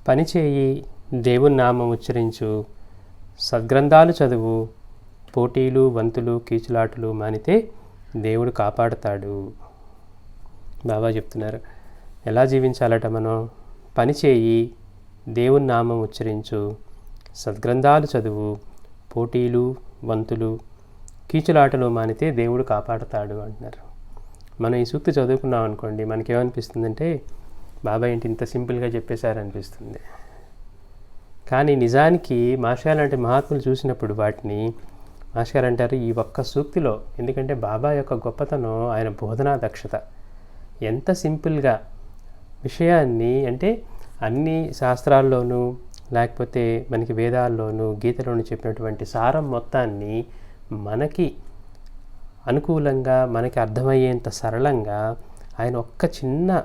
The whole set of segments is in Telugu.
పనిచేయి, దేవుని నామం ఉచ్చరించు, సద్గ్రంథాలు చదువు, పోటీలు వంతులు కీచులాటలు మానితే దేవుడు కాపాడుతాడు. బాబా చెప్తున్నారు ఎలా జీవించాలట. మనం పనిచేయి, దేవుని నామం ఉచ్చరించు, సద్గ్రంథాలు చదువు, పోటీలు వంతులు కీచులాటలు మానితే దేవుడు కాపాడుతాడు అంటున్నారు. మనం ఈ సూక్తి చదువుకున్నాం అనుకోండి, మనకేమనిపిస్తుందంటే బాబా ఏంటి ఇంత సింపుల్గా చెప్పేశారనిపిస్తుంది. కానీ నిజానికి మాస్టర్ లాంటి మహాత్ములు చూసినప్పుడు వాటిని మాస్టర్ అంటారు ఈ ఒక్క సూక్తిలో, ఎందుకంటే బాబా యొక్క గొప్పతనం ఆయన బోధనా దక్షత. ఎంత సింపుల్గా విషయాన్ని, అంటే అన్ని శాస్త్రాల్లోనూ లేకపోతే మనకి వేదాల్లోనూ గీతలోనూ చెప్పినటువంటి సారం మొత్తాన్ని మనకి అనుకూలంగా మనకి అర్థమయ్యేంత సరళంగా ఆయన ఒక్క చిన్న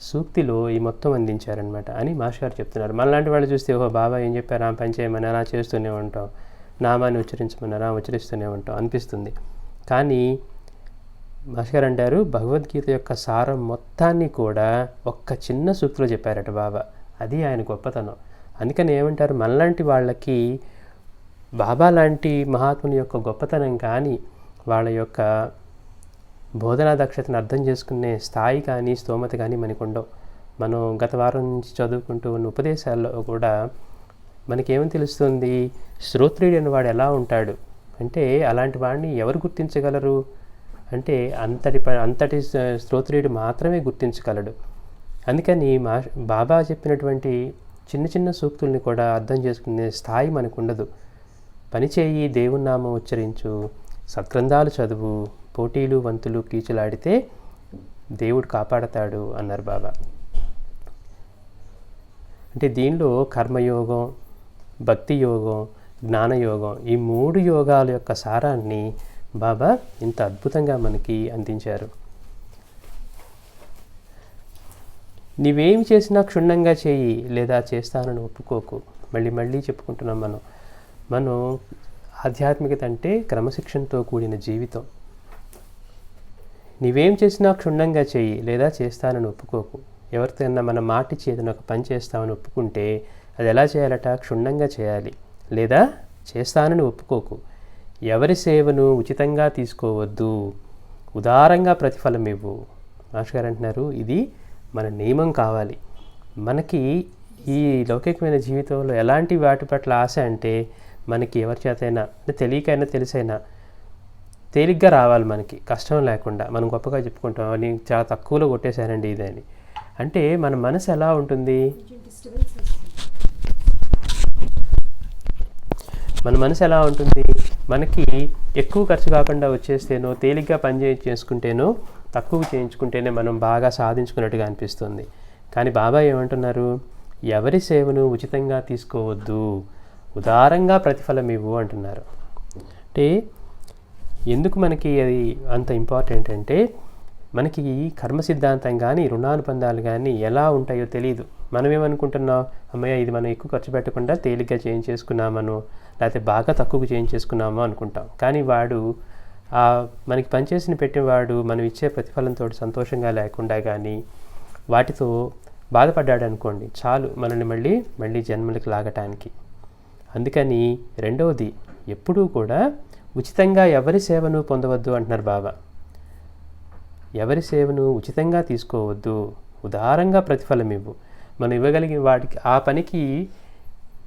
సూక్తిలో ఈ మొత్తం అందించారనమాట అని మాస్టర్ గారు చెప్తున్నారు. మనలాంటి వాళ్ళు చూస్తే ఓహో బాబా ఏం చెప్పారు, ఆ పని చేయమని అలా చేస్తూనే ఉంటాం, నామాన్ని ఉచ్చరించమన్నారా ఉచ్చరిస్తూనే ఉంటాం అనిపిస్తుంది. కానీ మాస్టర్ గారు అంటారు భగవద్గీత యొక్క సారం మొత్తాన్ని కూడా ఒక్క చిన్న సూక్తిలో చెప్పారట బాబా. అది ఆయన గొప్పతనం. అందుకని ఏమంటారు, మనలాంటి వాళ్ళకి బాబా లాంటి మహాత్ముని యొక్క గొప్పతనం కానీ వాళ్ళ యొక్క బోధనా దక్షతను అర్థం చేసుకునే స్థాయి కానీ స్తోమత కానీ మనకు ఉండవు. మనం గత వారం నుంచి చదువుకుంటూ ఉన్న ఉపదేశాల్లో కూడా మనకేమని తెలుస్తుంది, శ్రోత్రియుడు అని వాడు ఎలా ఉంటాడు అంటే అలాంటి వాడిని ఎవరు గుర్తించగలరు అంటే అంతటి శ్రోత్రియుడు మాత్రమే గుర్తించగలడు. అందుకని బాబా చెప్పినటువంటి చిన్న చిన్న సూక్తుల్ని కూడా అర్థం చేసుకునే స్థాయి మనకు ఉండదు. పనిచేయి, దేవుని నామం ఉచ్చరించు, సత్గ్రంథాలు చదువు, పోటీలు వంతులు కీచులాడితే దేవుడు కాపాడతాడు అన్నారు బాబా. అంటే దీనిలో కర్మయోగం, భక్తి యోగం, జ్ఞానయోగం, ఈ 3 యోగాల యొక్క సారాన్ని బాబా ఇంత అద్భుతంగా మనకి అందించారు. నీవేం చేసినా క్షుణ్ణంగా చేయి, లేదా చేస్తానని ఒప్పుకోకు. మళ్ళీ చెప్పుకుంటున్నాం మనం ఆధ్యాత్మికత అంటే క్రమశిక్షణతో కూడిన జీవితం. నీవేం చేసినా క్షుణ్ణంగా చేయి, లేదా చేస్తానని ఒప్పుకోకు. ఎవరికైనా మన మాట చేతిని ఒక పని చేస్తామని ఒప్పుకుంటే అది ఎలా చేయాలట, క్షుణ్ణంగా చేయాలి, లేదా చేస్తానని ఒప్పుకోకు. ఎవరి సేవను ఉచితంగా తీసుకోవద్దు, ఉదారంగా ప్రతిఫలం ఇవ్వు. మాస్టర్ గారు అంటున్నారు ఇది మన నియమం కావాలి. మనకి ఈ లౌకికమైన జీవితంలో ఎలాంటి వాటి పట్ల ఆశ అంటే మనకి ఎవరి చేతైనా తెలియకైనా తెలిసైనా తేలిగ్గా రావాలి, మనకి కష్టం లేకుండా. మనం గొప్పగా చెప్పుకుంటాం నేను చాలా తక్కువలో కొట్టేశానండి ఇదని. అంటే మన మనసు ఎలా ఉంటుంది, మన మనసు ఎలా ఉంటుంది, మనకి ఎక్కువ ఖర్చు కాకుండా వచ్చేస్తేనో తేలిగ్గా పని చేసుకుంటేనో తక్కువ చేయించుకుంటేనే మనం బాగా సాధించుకున్నట్టుగా అనిపిస్తుంది. కానీ బాబా ఏమంటున్నారు, ఎవరి సేవను ఉచితంగా తీసుకోవద్దు, ఉదారంగా ప్రతిఫలం ఇవ్వు అంటున్నారు. అంటే ఎందుకు మనకి అది అంత ఇంపార్టెంట్ అంటే మనకి కర్మ సిద్ధాంతం కానీ రుణానుబంధాలు కానీ ఎలా ఉంటాయో తెలియదు. మనం ఏమనుకుంటున్నాం, అమ్మయ్య ఇది మనం ఎక్కువ ఖర్చు పెట్టకుండా తేలిగ్గా చేయించేసుకున్నామను, లేకపోతే బాగా తక్కువ చేయించేసుకున్నామో అనుకుంటాం. కానీ వాడు మనకి పనిచేసిన పెట్టేవాడు మనం ఇచ్చే ప్రతిఫలంతో సంతోషంగా లేకుండా కానీ వాటితో బాధపడ్డాడు అనుకోండి, చాలు మనల్ని మళ్ళీ జన్మలకు లాగటానికి. అందుకని రెండవది ఎప్పుడూ కూడా ఉచితంగా ఎవరి సేవను పొందవద్దు అంటున్నారు బాబా. ఎవరి సేవను ఉచితంగా తీసుకోవద్దు, ఉదారంగా ప్రతిఫలం ఇవ్వు. మనం ఇవ్వగలిగిన వాటికి ఆ పనికి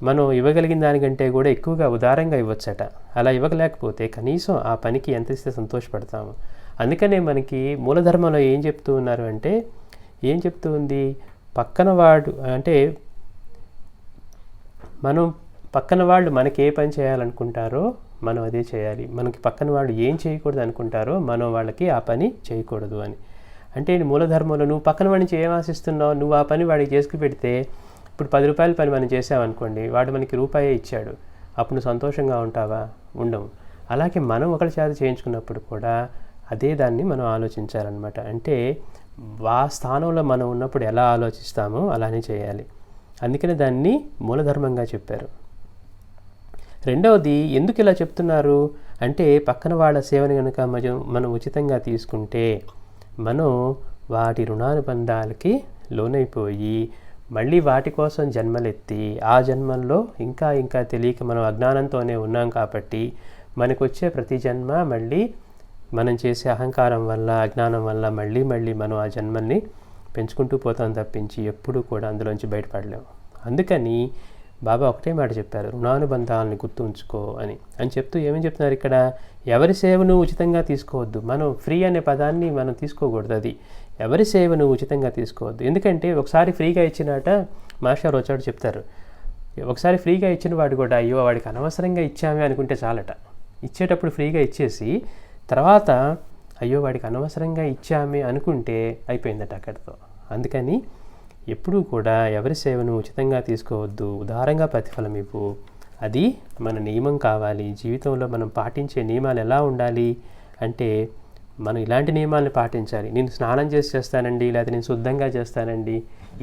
మనం ఇవ్వగలిగిన దానికంటే కూడా ఎక్కువగా ఉదారంగా ఇవ్వచ్చట. అలా ఇవ్వలేకపోతే కనీసం ఆ పనికి ఎంత ఇస్తే సంతోషపడతాము. అందుకనే మనకి మూలధర్మంలో ఏం చెప్తూ ఉన్నారు అంటే, ఏం చెప్తూ ఉంది, పక్కన వాడు అంటే మనం పక్కన వాళ్ళు మనకి ఏ పని చేయాలనుకుంటారో మనం అదే చేయాలి, మనకి పక్కన వాళ్ళు ఏం చేయకూడదు అనుకుంటారో మనం వాళ్ళకి ఆ పని చేయకూడదు అని. అంటే మూలధర్మంలో నువ్వు పక్కన వాడి నుంచి ఏం ఆశిస్తున్నావు, నువ్వు ఆ పని వాడికి చేసుకు పెడితే ఇప్పుడు 10 రూపాయల పని మనం చేసామనుకోండి, వాడు మనకి రూపాయే ఇచ్చాడు, అప్పుడు నువ్వు సంతోషంగా ఉంటావా, ఉండవు. అలాగే మనం ఒకరి చేత చేయించుకున్నప్పుడు కూడా అదే దాన్ని మనం ఆలోచించాలన్నమాట. అంటే ఆ స్థానంలో మనం ఉన్నప్పుడు ఎలా ఆలోచిస్తామో అలానే చేయాలి. అందుకనే దాన్ని మూలధర్మంగా చెప్పారు. రెండవది ఎందుకు ఇలా చెప్తున్నారు అంటే, పక్కన వాళ్ళ సేవని కనుక మనం ఉచితంగా తీసుకుంటే మనం వాటి రుణానుబంధాలకి లోనైపోయి మళ్ళీ వాటి కోసం జన్మలెత్తి ఆ జన్మల్లో ఇంకా ఇంకా తెలియక మనం అజ్ఞానంతోనే ఉన్నాం కాబట్టి మనకు వచ్చే ప్రతి జన్మ మళ్ళీ మనం చేసే అహంకారం వల్ల అజ్ఞానం వల్ల మళ్ళీ మళ్ళీ మనం ఆ జన్మల్ని పెంచుకుంటూ పోతాం తప్పించి ఎప్పుడూ కూడా అందులోంచి బయటపడలేము. అందుకని బాబా ఒకటే మాట చెప్పారు, రుణానుబంధాలని గుర్తు ఉంచుకో అని చెప్తూ ఏమని చెప్తున్నారు ఇక్కడ, ఎవరి సేవను ఉచితంగా తీసుకోవద్దు. మనం ఫ్రీ అనే పదాన్ని మనం తీసుకోకూడదు. అది ఎవరి సేవను ఉచితంగా తీసుకోవద్దు. ఎందుకంటే ఒకసారి ఫ్రీగా ఇచ్చినట మాస్టర్ వచ్చాడు చెప్తారు, ఒకసారి ఫ్రీగా ఇచ్చిన వాడు కూడా అయ్యో వాడికి అనవసరంగా ఇచ్చామే అనుకుంటే చాలట. ఇచ్చేటప్పుడు ఫ్రీగా ఇచ్చేసి తర్వాత అయ్యో వాడికి అనవసరంగా ఇచ్చామే అనుకుంటే అయిపోయిందట అక్కడితో. అందుకని ఎప్పుడూ కూడా ఎవరి సేవను ఉచితంగా తీసుకోవద్దు, ఉదారంగా ప్రతిఫలం ఇవ్వు. అది మన నియమం కావాలి. జీవితంలో మనం పాటించే నియమాలు ఎలా ఉండాలి అంటే, మనం ఇలాంటి నియమాలను పాటించాలి. నేను స్నానం చేస్తానండి, లేకపోతే నేను శుద్ధంగా చేస్తానండి,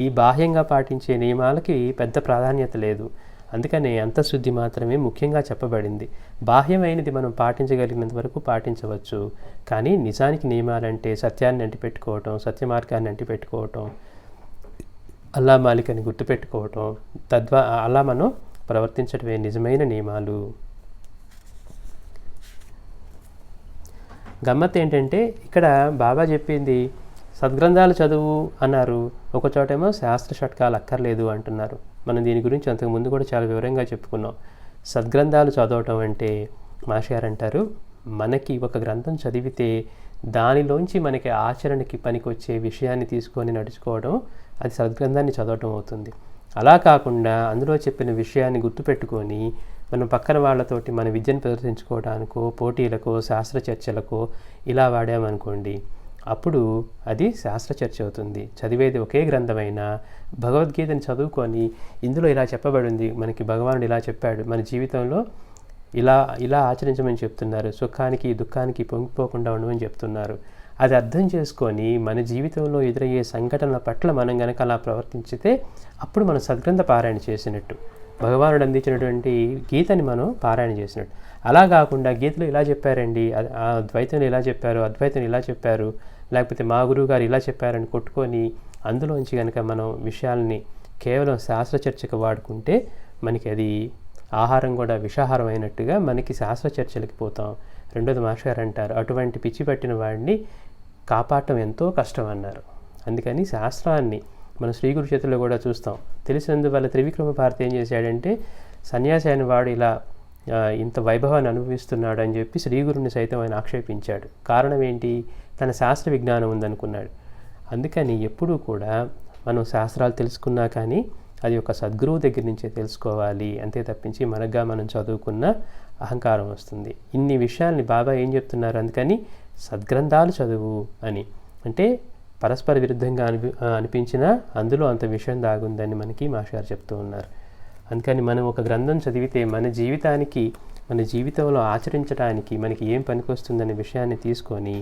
ఈ బాహ్యంగా పాటించే నియమాలకి పెద్ద ప్రాధాన్యత లేదు. అందుకనే అంతఃశుద్ధి మాత్రమే ముఖ్యంగా చెప్పబడింది. బాహ్యమైనది మనం పాటించగలిగినంత వరకు పాటించవచ్చు, కానీ నిజానికి నియమాలంటే సత్యాన్ని అంటిపెట్టుకోవటం, సత్య మార్గాన్ని అంటిపెట్టుకోవటం, అల్లా మాలికని గుర్తుపెట్టుకోవటం, అలా మనం ప్రవర్తించడమే నిజమైన నియమాలు. గమ్మత్ ఏంటంటే ఇక్కడ బాబా చెప్పింది సద్గ్రంథాలు చదువు అన్నారు, ఒకచోటేమో శాస్త్ర షట్కాలు అక్కర్లేదు అంటున్నారు. మనం దీని గురించి అంతకుముందు కూడా చాలా వివరంగా చెప్పుకున్నాం. సద్గ్రంథాలు చదవటం అంటే మాస్టర్ అంటారు, మనకి ఒక గ్రంథం చదివితే దానిలోంచి మనకి ఆచరణకి పనికొచ్చే విషయాన్ని తీసుకొని నడుచుకోవడం, అది సద్గ్రంథాన్ని చదవటం అవుతుంది. అలా కాకుండా అందులో చెప్పిన విషయాన్ని గుర్తుపెట్టుకొని మనం పక్కన వాళ్ళతోటి మన విద్యను ప్రదర్శించుకోవడానికో, పోటీలకో, శాస్త్ర చర్చలకో ఇలా వాడామనుకోండి, అప్పుడు అది శాస్త్ర చర్చ అవుతుంది. చదివేది ఒకే గ్రంథమైనా భగవద్గీతని చదువుకొని ఇందులో ఇలా చెప్పబడింది, మనకి భగవానుడు ఇలా చెప్పాడు, మన జీవితంలో ఇలా ఆచరించమని చెప్తున్నారు, సుఖానికి దుఃఖానికి పొంగిపోకుండా ఉండమని చెప్తున్నారు. అది అర్థం చేసుకొని మన జీవితంలో ఎదురయ్యే సంఘటనల పట్ల మనం కనుక అలా ప్రవర్తించితే అప్పుడు మనం సద్గ్రంథ పారాయణ చేసినట్టు, భగవానుడు అందించినటువంటి గీతని మనం పారాయణ చేసినట్టు. అలా కాకుండా గీతలో ఇలా చెప్పారండి, ద్వైతం ఇలా చెప్పారు, అద్వైతం ఇలా చెప్పారు, లేకపోతే మా గురువు గారు ఇలా చెప్పారని కొట్టుకొని అందులోంచి కనుక మనం విషయాల్ని కేవలం శాస్త్ర చర్చకు వాడుకుంటే మనకి అది ఆహారం కూడా విషాహారం అయినట్టుగా మనకి శాస్త్ర చర్చలకి పోతాం. రెండోది మాస్టర్ అంటారు, అటువంటి పిచ్చి పట్టిన వాడిని కాపాడటం ఎంతో కష్టం అన్నారు. అందుకని శాస్త్రాన్ని మనం శ్రీ గురు చేతుల్లో కూడా చూస్తాం. తెలిసినందువల్ల త్రివిక్రమ భారతి ఏం చేశాడంటే, సన్యాసి అయిన వాడు ఇలా ఇంత వైభవాన్ని అనుభవిస్తున్నాడు అని చెప్పి శ్రీ గురుని సైతం ఆయన ఆక్షేపించాడు. కారణం ఏంటి? తన శాస్త్ర విజ్ఞానం ఉందనుకున్నాడు. అందుకని ఎప్పుడూ కూడా మనం శాస్త్రాలు తెలుసుకున్నా కానీ అది ఒక సద్గురువు దగ్గర నుంచే తెలుసుకోవాలి, అంతే తప్పించి మనగా మనం చదువుకున్న అహంకారం వస్తుంది. ఇన్ని విషయాల్ని బాబా ఏం చెప్తున్నారు, అందుకని సద్గ్రంథాలు చదువు అని. అంటే పరస్పర విరుద్ధంగా అనిపించినా అందులో అంత విషయం దాగుందని మనకి మాస్టర్ చెప్తూ ఉన్నారు. అందుకని మనం ఒక గ్రంథం చదివితే మన జీవితానికి, మన జీవితంలో ఆచరించడానికి మనకి ఏం పనికొస్తుందనే విషయాన్ని తీసుకొని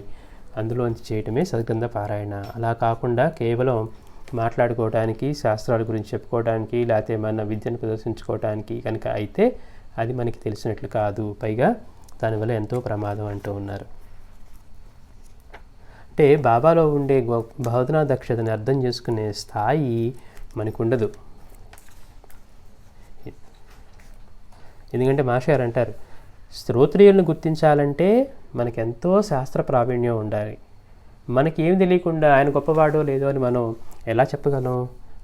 అందులోంచి చేయటమే సద్గ్రంథ పారాయణ. అలా కాకుండా కేవలం మాట్లాడుకోవడానికి, శాస్త్రాల గురించి చెప్పుకోవడానికి, లేకపోతే మన విద్యను ప్రదర్శించుకోవడానికి కనుక అయితే అది మనకి తెలిసినట్లు కాదు, పైగా దానివల్ల ఎంతో ప్రమాదం అంటూ ఉన్నారు. అంటే బాబాలో ఉండే బౌద్ధనా దక్షతని అర్థం చేసుకునే స్థాయి మనకు ఉండదు. ఎందుకంటే మాస్టర్ అంటారు, శ్రోత్రియులను గుర్తించాలంటే మనకెంతో శాస్త్ర ప్రావీణ్యం ఉండాలి. మనకి ఏమి తెలియకుండా ఆయన గొప్పవాడో లేదో అని మనం ఎలా చెప్పగలం?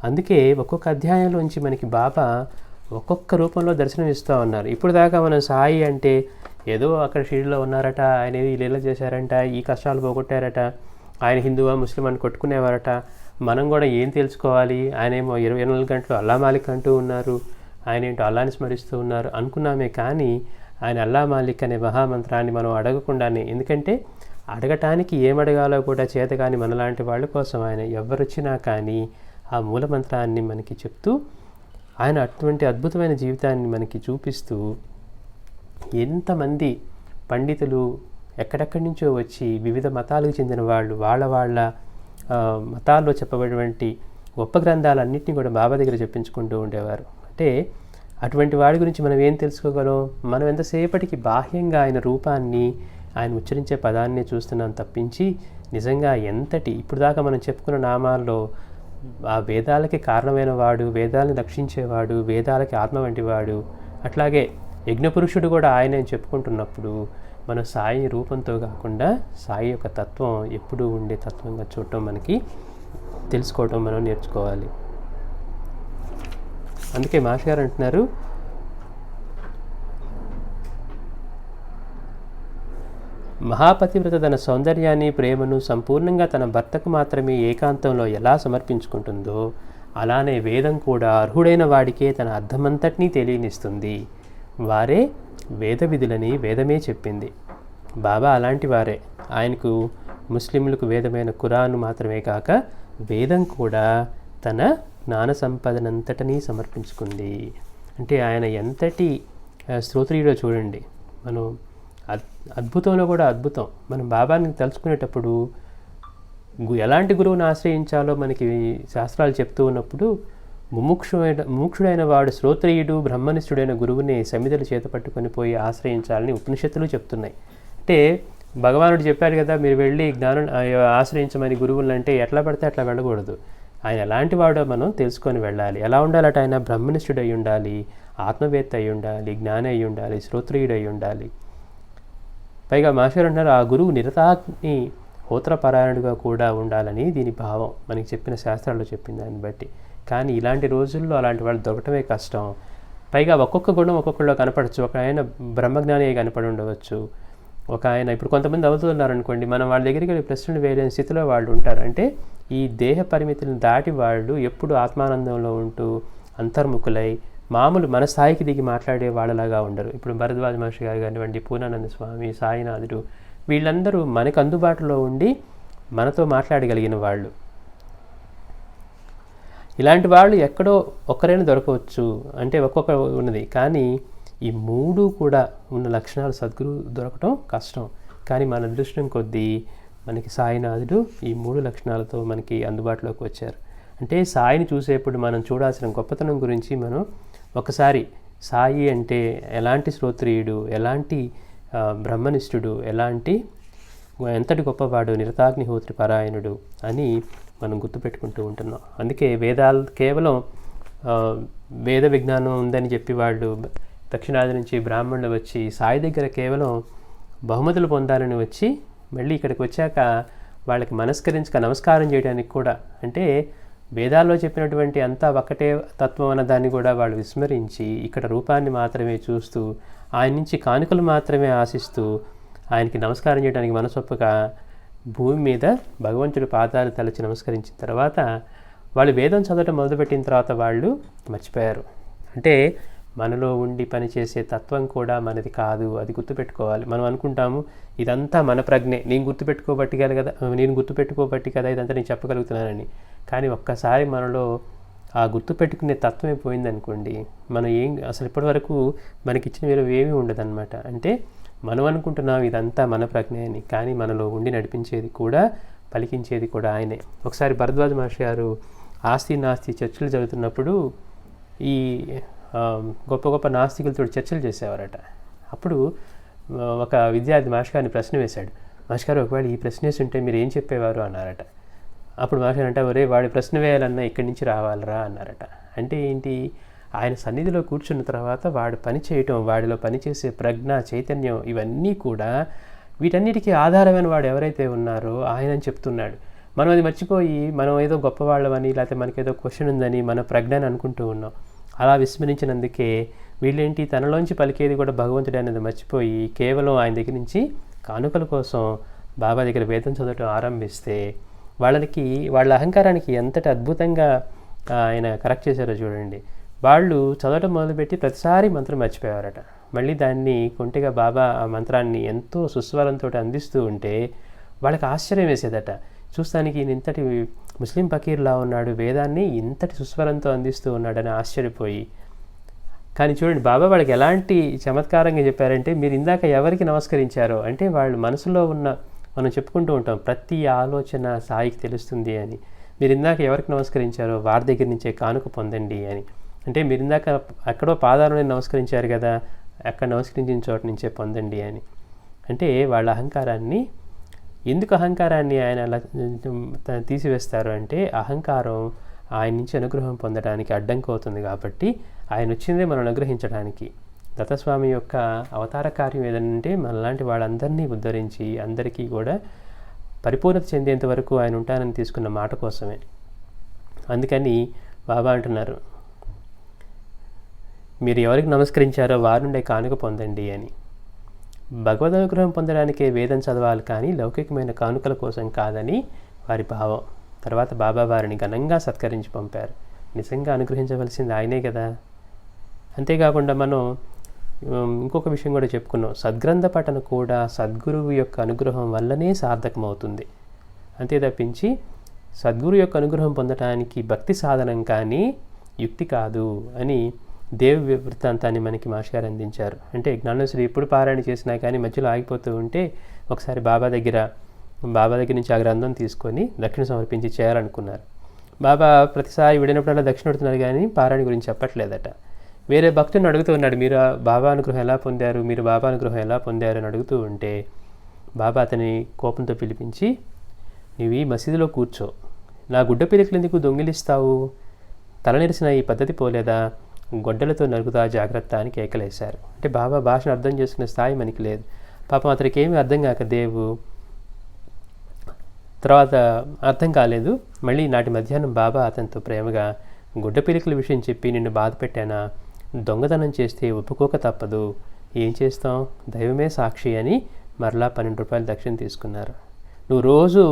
అందుకే ఒక్కొక్క అధ్యాయంలోంచి మనకి బాబా ఒక్కొక్క రూపంలో దర్శనం ఇస్తూ ఉన్నారు. ఇప్పుడు దాకా మనం సాయి అంటే ఏదో అక్కడ షిరిడీలో ఉన్నారట, ఆయన ఏది లీల చేశారంట, ఈ కష్టాలు పోగొట్టారట, ఆయన హిందువా ముస్లిం అని కొట్టుకునేవారట, మనం కూడా ఏం తెలుసుకోవాలి, ఆయన ఏమో 24 గంటలు అల్లా మాలిక్ అంటూ ఉన్నారు, ఆయన ఏంటో అల్లాని స్మరిస్తూ ఉన్నారు అనుకున్నామే. కానీ ఆయన అల్లా మాలిక్ అనే మహామంత్రాన్ని మనం అడగకుండానే, ఎందుకంటే అడగటానికి ఏమడగాలో కూడా చేత కానీ మనలాంటి వాళ్ళ కోసం ఆయన ఎవరొచ్చినా కానీ ఆ మూలమంత్రాన్ని మనకి చెప్తూ, ఆయన అటువంటి అద్భుతమైన జీవితాన్ని మనకి చూపిస్తూ, ఎంతమంది పండితులు ఎక్కడెక్కడి నుంచో వచ్చి వివిధ మతాలకు చెందిన వాళ్ళు వాళ్ళ మతాల్లో చెప్పబడినటువంటి గొప్ప గ్రంథాలన్నింటినీ కూడా బాబా దగ్గర చెప్పించుకుంటూ ఉండేవారు. అంటే అటువంటి వాడి గురించి మనం ఏం తెలుసుకోగలం? మనం ఎంతసేపటికి బాహ్యంగా ఆయన రూపాన్ని, ఆయన ఉచ్చరించే పదాన్ని చూస్తున్నాం తప్పించి నిజంగా ఎంతటి ఇప్పుడు దాకా మనం చెప్పుకున్న నామాల్లో ఆ వేదాలకి కారణమైన వాడు, వేదాలను రక్షించేవాడు, వేదాలకి ఆత్మ వంటి వాడు. అట్లాగే యజ్ఞపురుషుడు కూడా ఆయన అని చెప్పుకుంటున్నప్పుడు మనం సాయి రూపంతో కాకుండా సాయి యొక్క తత్వం ఎప్పుడూ ఉండే తత్వంగా చూడటం మనకి తెలుసుకోవటం మనం నేర్చుకోవాలి. అందుకే మాస్టర్ గారు అంటున్నారు, మహాపతివ్రత తన సౌందర్యాన్ని, ప్రేమను సంపూర్ణంగా తన భర్తకు మాత్రమే ఏకాంతంలో ఎలా సమర్పించుకుంటుందో అలానే వేదం కూడా అర్హుడైన వాడికే తన అర్థమంతటినీ తెలియనిస్తుంది. వారే వేద విధులని వేదమే చెప్పింది. బాబా అలాంటి వారే. ఆయనకు ముస్లింలకు వేదమైన ఖురాను మాత్రమే కాక వేదం కూడా తన జ్ఞాన సంపదనంతటినీ సమర్పించుకుంది. అంటే ఆయన ఎంతటి శ్రోత్రియుడో చూడండి. మనం అద్భుతంలో కూడా అద్భుతం. మనం బాబాని తలుచుకునేటప్పుడు ఎలాంటి గురువుని ఆశ్రయించాలో మనకి శాస్త్రాలు చెప్తూ ఉన్నప్పుడు ముముక్షుడైన వాడు శ్రోత్రియుడు బ్రహ్మనిష్ఠుడైన గురువుని సమిధలు చేత పట్టుకొని పోయి ఆశ్రయించాలని ఉపనిషత్తులు చెప్తున్నాయి. అంటే భగవానుడు చెప్పారు కదా, మీరు వెళ్ళి జ్ఞానం ఆశ్రయించమని గురువులు అంటే ఎట్లా పడితే అట్లా వెళ్ళకూడదు. ఆయన ఎలాంటి వాడో మనం తెలుసుకొని వెళ్ళాలి. ఎలా ఉండాలట? ఆయన బ్రహ్మనిష్ఠుడు అయి ఉండాలి, ఆత్మవేత్త అయి ఉండాలి, జ్ఞాని అయి ఉండాలి, శ్రోత్రియుడు అయి ఉండాలి. పైగా మాస్టర్ అంటారు, ఆ గురువు నిరతాగ్ని హోత్రపరాయణుడిగా కూడా ఉండాలని దీని భావం. మనకి చెప్పిన శాస్త్రాల్లో చెప్పిన దాన్ని బట్టి. కానీ ఇలాంటి రోజుల్లో అలాంటి వాళ్ళు దొరకటమే కష్టం. పైగా ఒక్కొక్క గుణం ఒక్కొక్కళ్ళు కనపడచ్చు. ఒక ఆయన బ్రహ్మజ్ఞాని కనపడి ఉండవచ్చు, ఒక ఆయన ఇప్పుడు కొంతమంది అవుతున్నారనుకోండి, మనం వాళ్ళ దగ్గరికి వెళ్ళి ప్రశ్నలు వేయలేని స్థితిలో వాళ్ళు ఉంటారు. అంటే ఈ దేహ పరిమితులను దాటి వాళ్ళు ఎప్పుడు ఆత్మానందంలో ఉంటూ అంతర్ముఖులై మామూలు మన స్థాయికి దిగి మాట్లాడే వాళ్ళలాగా ఉండరు. ఇప్పుడు భరద్వాజ మహర్షి గారు కానివ్వండి, పూర్ణానంద స్వామి, సాయినాథుడు, వీళ్ళందరూ మనకు అందుబాటులో ఉండి మనతో మాట్లాడగలిగిన వాళ్ళు. ఇలాంటి వాళ్ళు ఎక్కడో ఒక్కరైనా దొరకవచ్చు, అంటే ఒక్కొక్క ఉన్నది. కానీ ఈ మూడు కూడా ఉన్న లక్షణాలు సద్గురు దొరకటం కష్టం. కానీ మన అదృష్టం కొద్దీ మనకి సాయినాథుడు ఈ మూడు లక్షణాలతో మనకి అందుబాటులోకి వచ్చారు. అంటే సాయిని చూసేప్పుడు మనం చూడాల్సిన గొప్పతనం గురించి మనం ఒకసారి సాయి అంటే ఎలాంటి శ్రోత్రియుడు, ఎలాంటి బ్రహ్మనిష్ఠుడు, ఎంతటి గొప్పవాడు, నిరతాగ్నిహోత్రి పరాయణుడు అని మనం గుర్తుపెట్టుకుంటూ ఉంటున్నాం. అందుకే వేదాలు కేవలం వేద విజ్ఞానం ఉందని చెప్పి వాళ్ళు దక్షిణాది నుంచి బ్రాహ్మణులు వచ్చి సాయి దగ్గర కేవలం బహుమతులు పొందాలని వచ్చి మళ్ళీ ఇక్కడికి వచ్చాక వాళ్ళకి నమస్కారం చేయడానికి కూడా, అంటే వేదాల్లో చెప్పినటువంటి అంతా ఒక్కటే తత్వం అన్న దాన్ని కూడా వాళ్ళు విస్మరించి ఇక్కడ రూపాన్ని మాత్రమే చూస్తూ ఆయన నుంచి కానుకలు మాత్రమే ఆశిస్తూ ఆయనకి నమస్కారం చేయడానికి మనసొప్పక భూమి మీద భగవంతుడి పాదాలు తలచి నమస్కరించిన తర్వాత వాళ్ళు వేదం చదవటం మొదలుపెట్టిన తర్వాత వాళ్ళు మర్చిపోయారు. అంటే మనలో ఉండి పనిచేసే తత్వం కూడా మనది కాదు, అది గుర్తుపెట్టుకోవాలి. మనం అనుకుంటాము ఇదంతా మన ప్రజ్ఞే, నేను గుర్తుపెట్టుకోబట్టి కదా ఇదంతా నేను చెప్పగలుగుతున్నానని. కానీ ఒక్కసారి మనలో ఆ గుర్తుపెట్టుకునే తత్వమే పోయిందనుకోండి, మనం అసలు ఇప్పటివరకు మనకి ఇచ్చిన విలువ ఏమీ ఉండదన్నమాట. అంటే మనం అనుకుంటున్నాం ఇదంతా మన ప్రజ్ఞ అని, కానీ మనలో ఉండి నడిపించేది కూడా పలికించేది కూడా ఆయనే. ఒకసారి భరద్వాజ మహర్షి గారు ఆస్తి నాస్తి చర్చలు జరుగుతున్నప్పుడు ఈ గొప్ప గొప్ప నాస్తికులతో చర్చలు చేసేవారట. అప్పుడు ఒక విద్యార్థి మాస్టర్ గారిని ప్రశ్న వేశాడు. మాస్టర్ గారు, ఒకవేళ ఈ ప్రశ్న వేసి ఉంటే మీరు ఏం చెప్పేవారు అన్నారట. అప్పుడు మాస్టర్ అంటే, ఒరే వాడి ప్రశ్న వేయాలన్నా ఇక్కడి నుంచి రావాలరా అన్నారట. అంటే ఏంటి? ఆయన సన్నిధిలో కూర్చున్న తర్వాత వాడు పని చేయటం, వాడిలో పనిచేసే ప్రజ్ఞ, చైతన్యం, ఇవన్నీ కూడా వీటన్నిటికీ ఆధారమైన వాడు ఎవరైతే ఉన్నారో ఆయన అని చెప్తున్నాడు. మనం అది మర్చిపోయి మనం ఏదో గొప్పవాళ్ళమని, లేకపోతే మనకేదో క్వశ్చన్ ఉందని మన ప్రజ్ఞని అనుకుంటూ ఉన్నాం. అలా విస్మరించినందుకే వీళ్ళేంటి తనలోంచి పలికేది కూడా భగవంతుడే అనేది మర్చిపోయి కేవలం ఆయన దగ్గర నుంచి కానుకల కోసం బాబా దగ్గర వేదం చదవటం ఆరంభిస్తే వాళ్ళ అహంకారానికి ఎంతటి అద్భుతంగా ఆయన కరెక్ట్ చేశారో చూడండి. వాళ్ళు చదవటం మొదలుపెట్టి ప్రతిసారి మంత్రం మర్చిపోయేవారట. మళ్ళీ దాన్ని కొంటిగా బాబా ఆ మంత్రాన్ని ఎంతో సుస్వరంతో అందిస్తూ ఉంటే వాళ్ళకి ఆశ్చర్యం వేసేదట. చూస్తానికి ఇంతటి ముస్లిం ఫకీర్లా ఉన్నాడు, వేదాన్ని ఇంతటి సుస్వరంతో అందిస్తూ ఉన్నాడని ఆశ్చర్యపోయి. కానీ చూడండి బాబా వాళ్ళకి ఎలాంటి చమత్కారంగా చెప్పారంటే, మీరు ఇందాక ఎవరికి నమస్కరించారో, అంటే వాళ్ళు మనసులో ఉన్న, మనం చెప్పుకుంటూ ఉంటాం ప్రతి ఆలోచన సాయికి తెలుస్తుంది అని. మీరు ఇందాక ఎవరికి నమస్కరించారో వారి దగ్గర నుంచే కానుక పొందండి అని. అంటే మీరు ఇందాక ఎక్కడో పాదాలను నమస్కరించారు కదా, అక్కడ నమస్కరించిన చోట నుంచే పొందండి అని. అంటే వాళ్ళ అహంకారాన్ని, ఎందుకు అహంకారాన్ని ఆయన అలా తీసివేస్తారు అంటే, అహంకారం ఆయన నుంచి అనుగ్రహం పొందడానికి అడ్డంకి అవుతుంది. కాబట్టి ఆయన వచ్చిందే మనం అనుగ్రహించడానికి. దత్తస్వామి యొక్క అవతార కార్యం ఏదంటే మనలాంటి వాళ్ళందరినీ ఉద్ధరించి అందరికీ కూడా పరిపూర్ణత చెందేంత వరకు ఆయన ఉంటానని తీసుకున్న మాట కోసమే. అందుకని బాబా అంటున్నారు, మీరు ఎవరికి నమస్కరించారో వారి నుండే కానుక పొందండి అని. భగవద్ అనుగ్రహం పొందడానికే వేదం చదవాలి కానీ లౌకికమైన కానుకల కోసం కాదని వారి భావం. తర్వాత బాబా వారిని ఘనంగా సత్కరించి పంపారు. నిజంగా అనుగ్రహించవలసింది ఆయనే కదా. అంతేకాకుండా మనం ఇంకొక విషయం కూడా చెప్పుకున్నాం, సద్గ్రంథ పఠన కూడా సద్గురువు యొక్క అనుగ్రహం వల్లనే సార్థకమవుతుంది. అంతే తప్పించి సద్గురు యొక్క అనుగ్రహం పొందటానికి భక్తి సాధనం కానీ యుక్తి కాదు అని దేవి వృత్తాంతాన్ని మనకి మాస్టర్ అందించారు. అంటే జ్ఞానశ్రీ ఎప్పుడు పారాయణ చేసినా కానీ మధ్యలో ఆగిపోతూ ఉంటే ఒకసారి బాబా దగ్గర నుంచి ఆ గ్రంథం తీసుకొని దక్షిణ సమర్పించి చేయాలనుకున్నారు. బాబా ప్రతిసారి విడినప్పుడల్లా దక్షిణ పెడుతున్నారు కానీ పారాయణ గురించి చెప్పట్లేదట. వేరే భక్తుని అడుగుతూ ఉన్నాడు, మీరు బాబా అనుగ్రహం ఎలా పొందారు, మీరు బాబా అనుగ్రహం ఎలా పొందారు అని అడుగుతూ ఉంటే బాబా అతని కోపంతో పిలిపించి, నీవు ఈ మసీదులో కూర్చో, నా గుడ్డ పిలికలు ఎందుకు దొంగిలిస్తావు, తలనిరిసిన ఈ పద్ధతి పోలేదా, గొడ్డలతో నరుగుతా జాగ్రత్త అని కేకలేశారు. అంటే బాబా భాషను అర్థం చేసుకునే స్థాయి మనకి లేదు. పాపం అతనికి ఏమీ అర్థం కాక దేవు తర్వాత అర్థం కాలేదు. మళ్ళీ నాటి మధ్యాహ్నం బాబా అతనితో ప్రేమగా, గుడ్డ పిలికల విషయం చెప్పి నిన్ను బాధ పెట్టానా, దొంగతనం చేస్తే ఒప్పుకోక తప్పదు, ఏం చేస్తాం, దైవమే సాక్షి అని మరలా 12 రూపాయలు దక్షిణ తీసుకున్నారు. నువ్వు రోజు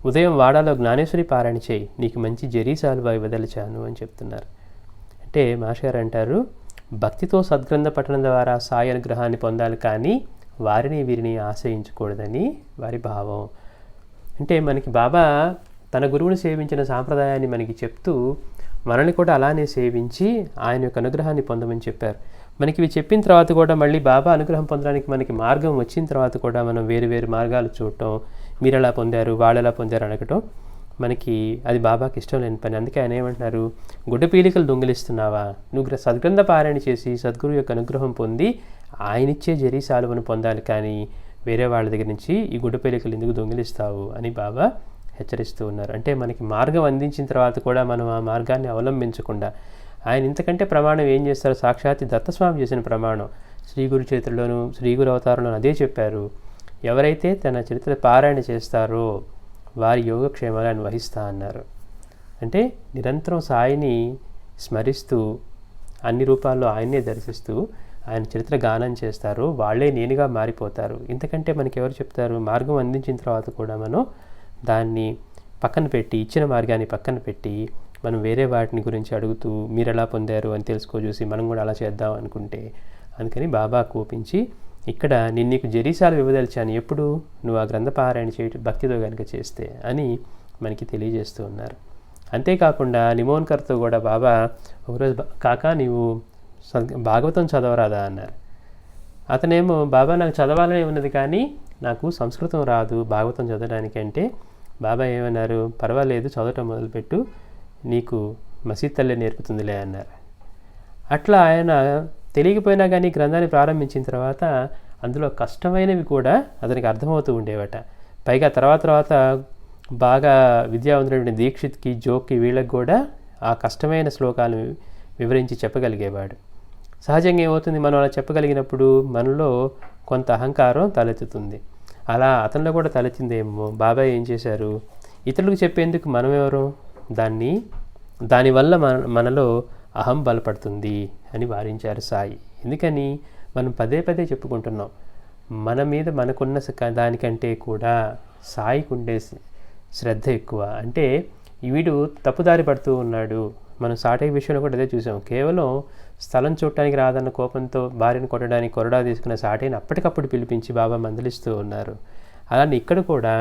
ఉదయం వాడాలో జ్ఞానేశ్వరి పారాయణ చేయి, నీకు మంచి జరీసాలు వదలిచాను అని చెప్తున్నారు. అంటే మాస్టర్ అంటారు, భక్తితో సద్గ్రంథ పఠనం ద్వారా సాయి అనుగ్రహాన్ని పొందాలి కానీ వారిని వీరిని ఆశ్రయించకూడదని వారి భావం. అంటే మనకి బాబా తన గురువుని సేవించిన సాంప్రదాయాన్ని మనకి చెప్తూ మనల్ని కూడా అలానే సేవించి ఆయన యొక్క అనుగ్రహాన్ని పొందమని చెప్పారు. మనకి ఇవి చెప్పిన తర్వాత కూడా మళ్ళీ బాబా అనుగ్రహం పొందడానికి మనకి మార్గం వచ్చిన తర్వాత కూడా మనం వేరు వేరు మార్గాలు చూడటం, మీరు ఎలా పొందారు వాళ్ళు ఎలా పొందారు అనగటం మనకి అది బాబాకి ఇష్టం లేని పని. అందుకే ఆయన ఏమంటున్నారు, గుడ్డ పీలికలు దొంగిలిస్తున్నావా, నువ్వు సద్గ్రంథ పారాయణ చేసి సద్గురు యొక్క అనుగ్రహం పొంది ఆయనిచ్చే జరీసాలువను పొందాలి కానీ వేరే వాళ్ళ దగ్గర నుంచి ఈ గుడ్డ పీలికలు ఎందుకు దొంగిలిస్తావు అని బాబా హెచ్చరిస్తూ ఉన్నారు. అంటే మనకి మార్గం అందించిన తర్వాత కూడా మనం ఆ మార్గాన్ని అవలంబించకుండా ఆయన ఇంతకంటే ప్రమాణం ఏం చేస్తారు, సాక్షాత్ దత్తస్వామి చేసిన ప్రమాణం శ్రీ గురు చరిత్రలోను శ్రీ గురు అవతారంలోను అదే చెప్పారు, ఎవరైతే తన చరిత్ర పారాయణ చేస్తారో వారి యోగక్షేమాలను వహిస్తా అన్నారు. అంటే నిరంతరం సాయిని స్మరిస్తూ అన్ని రూపాల్లో ఆయన్నే దర్శిస్తూ ఆయన చరిత్ర గానం చేస్తారు, వాళ్ళే నేనుగా మారిపోతారు. ఇంతకంటే మనకి ఎవరు చెప్తారు. మార్గం అందించిన తర్వాత కూడా మనం దాన్ని పక్కన పెట్టి, ఇచ్చిన మార్గాన్ని పక్కన పెట్టి మనం వేరే వాటిని గురించి అడుగుతూ మీరు ఎలా పొందారు అని చూసి మనం కూడా అలా చేద్దాం అనుకుంటే, అందుకని బాబా కోపించి ఇక్కడ నేను నీకు జరీసాలు ఇవ్వదలిచాను, ఎప్పుడు నువ్వు ఆ గ్రంథ పారాయణ చేయటం భక్తితో కనుక చేస్తే అని మనకి తెలియజేస్తూ ఉన్నారు. అంతేకాకుండా నిమోన్కర్తో కూడా బాబా ఒకరోజు, కాకా నీవు భాగవతం చదవరాదా అన్నారు. అతనేమో, బాబా నాకు చదవాలనే ఉన్నది కానీ నాకు సంస్కృతం రాదు భాగవతం చదవడానికి అంటే, బాబా ఏమన్నారు, పర్వాలేదు చదవటం మొదలుపెట్టు, నీకు మసీద్ తల్లే నేర్పుతుందిలే అన్నారు. అట్లా ఆయన తెలియకపోయినా కానీ గ్రంథాన్ని ప్రారంభించిన తర్వాత అందులో కష్టమైనవి కూడా అతనికి అర్థమవుతూ ఉండేవట. పైగా తర్వాత బాగా విద్యావంతుడైన దీక్షిత్కి, జోక్కి, వీళ్ళకి కూడా ఆ కష్టమైన శ్లోకాలను వివరించి చెప్పగలిగేవాడు. సహజంగా ఏమవుతుంది, మనం అలా చెప్పగలిగినప్పుడు మనలో కొంత అహంకారం తలెత్తుతుంది. అలా అతనిలో కూడా తలెత్తిందేమో. బాబాయ్ ఏం చేశారు, ఇతరులకు చెప్పేందుకు మనం ఎవరు, దానివల్ల మనలో అహం బలపడుతుంది అని వారించారు సాయి. ఎందుకని మనం పదే పదే చెప్పుకుంటున్నాం, మన మీద మనకున్న దానికంటే కూడా సాయికి ఉండే శ్రద్ధ ఎక్కువ. అంటే వీడు తప్పుదారి పడుతూ ఉన్నాడు. మనం సాటే విషయంలో కూడా అదే చూసాం. కేవలం స్థలం చూడటానికి రాదన్న కోపంతో భార్యను కొట్టడానికి కొరడా తీసుకున్న సాటేని అప్పటికప్పుడు పిలిపించి బాబా మందలిస్తూ ఉన్నారు. అలానే ఇక్కడ కూడా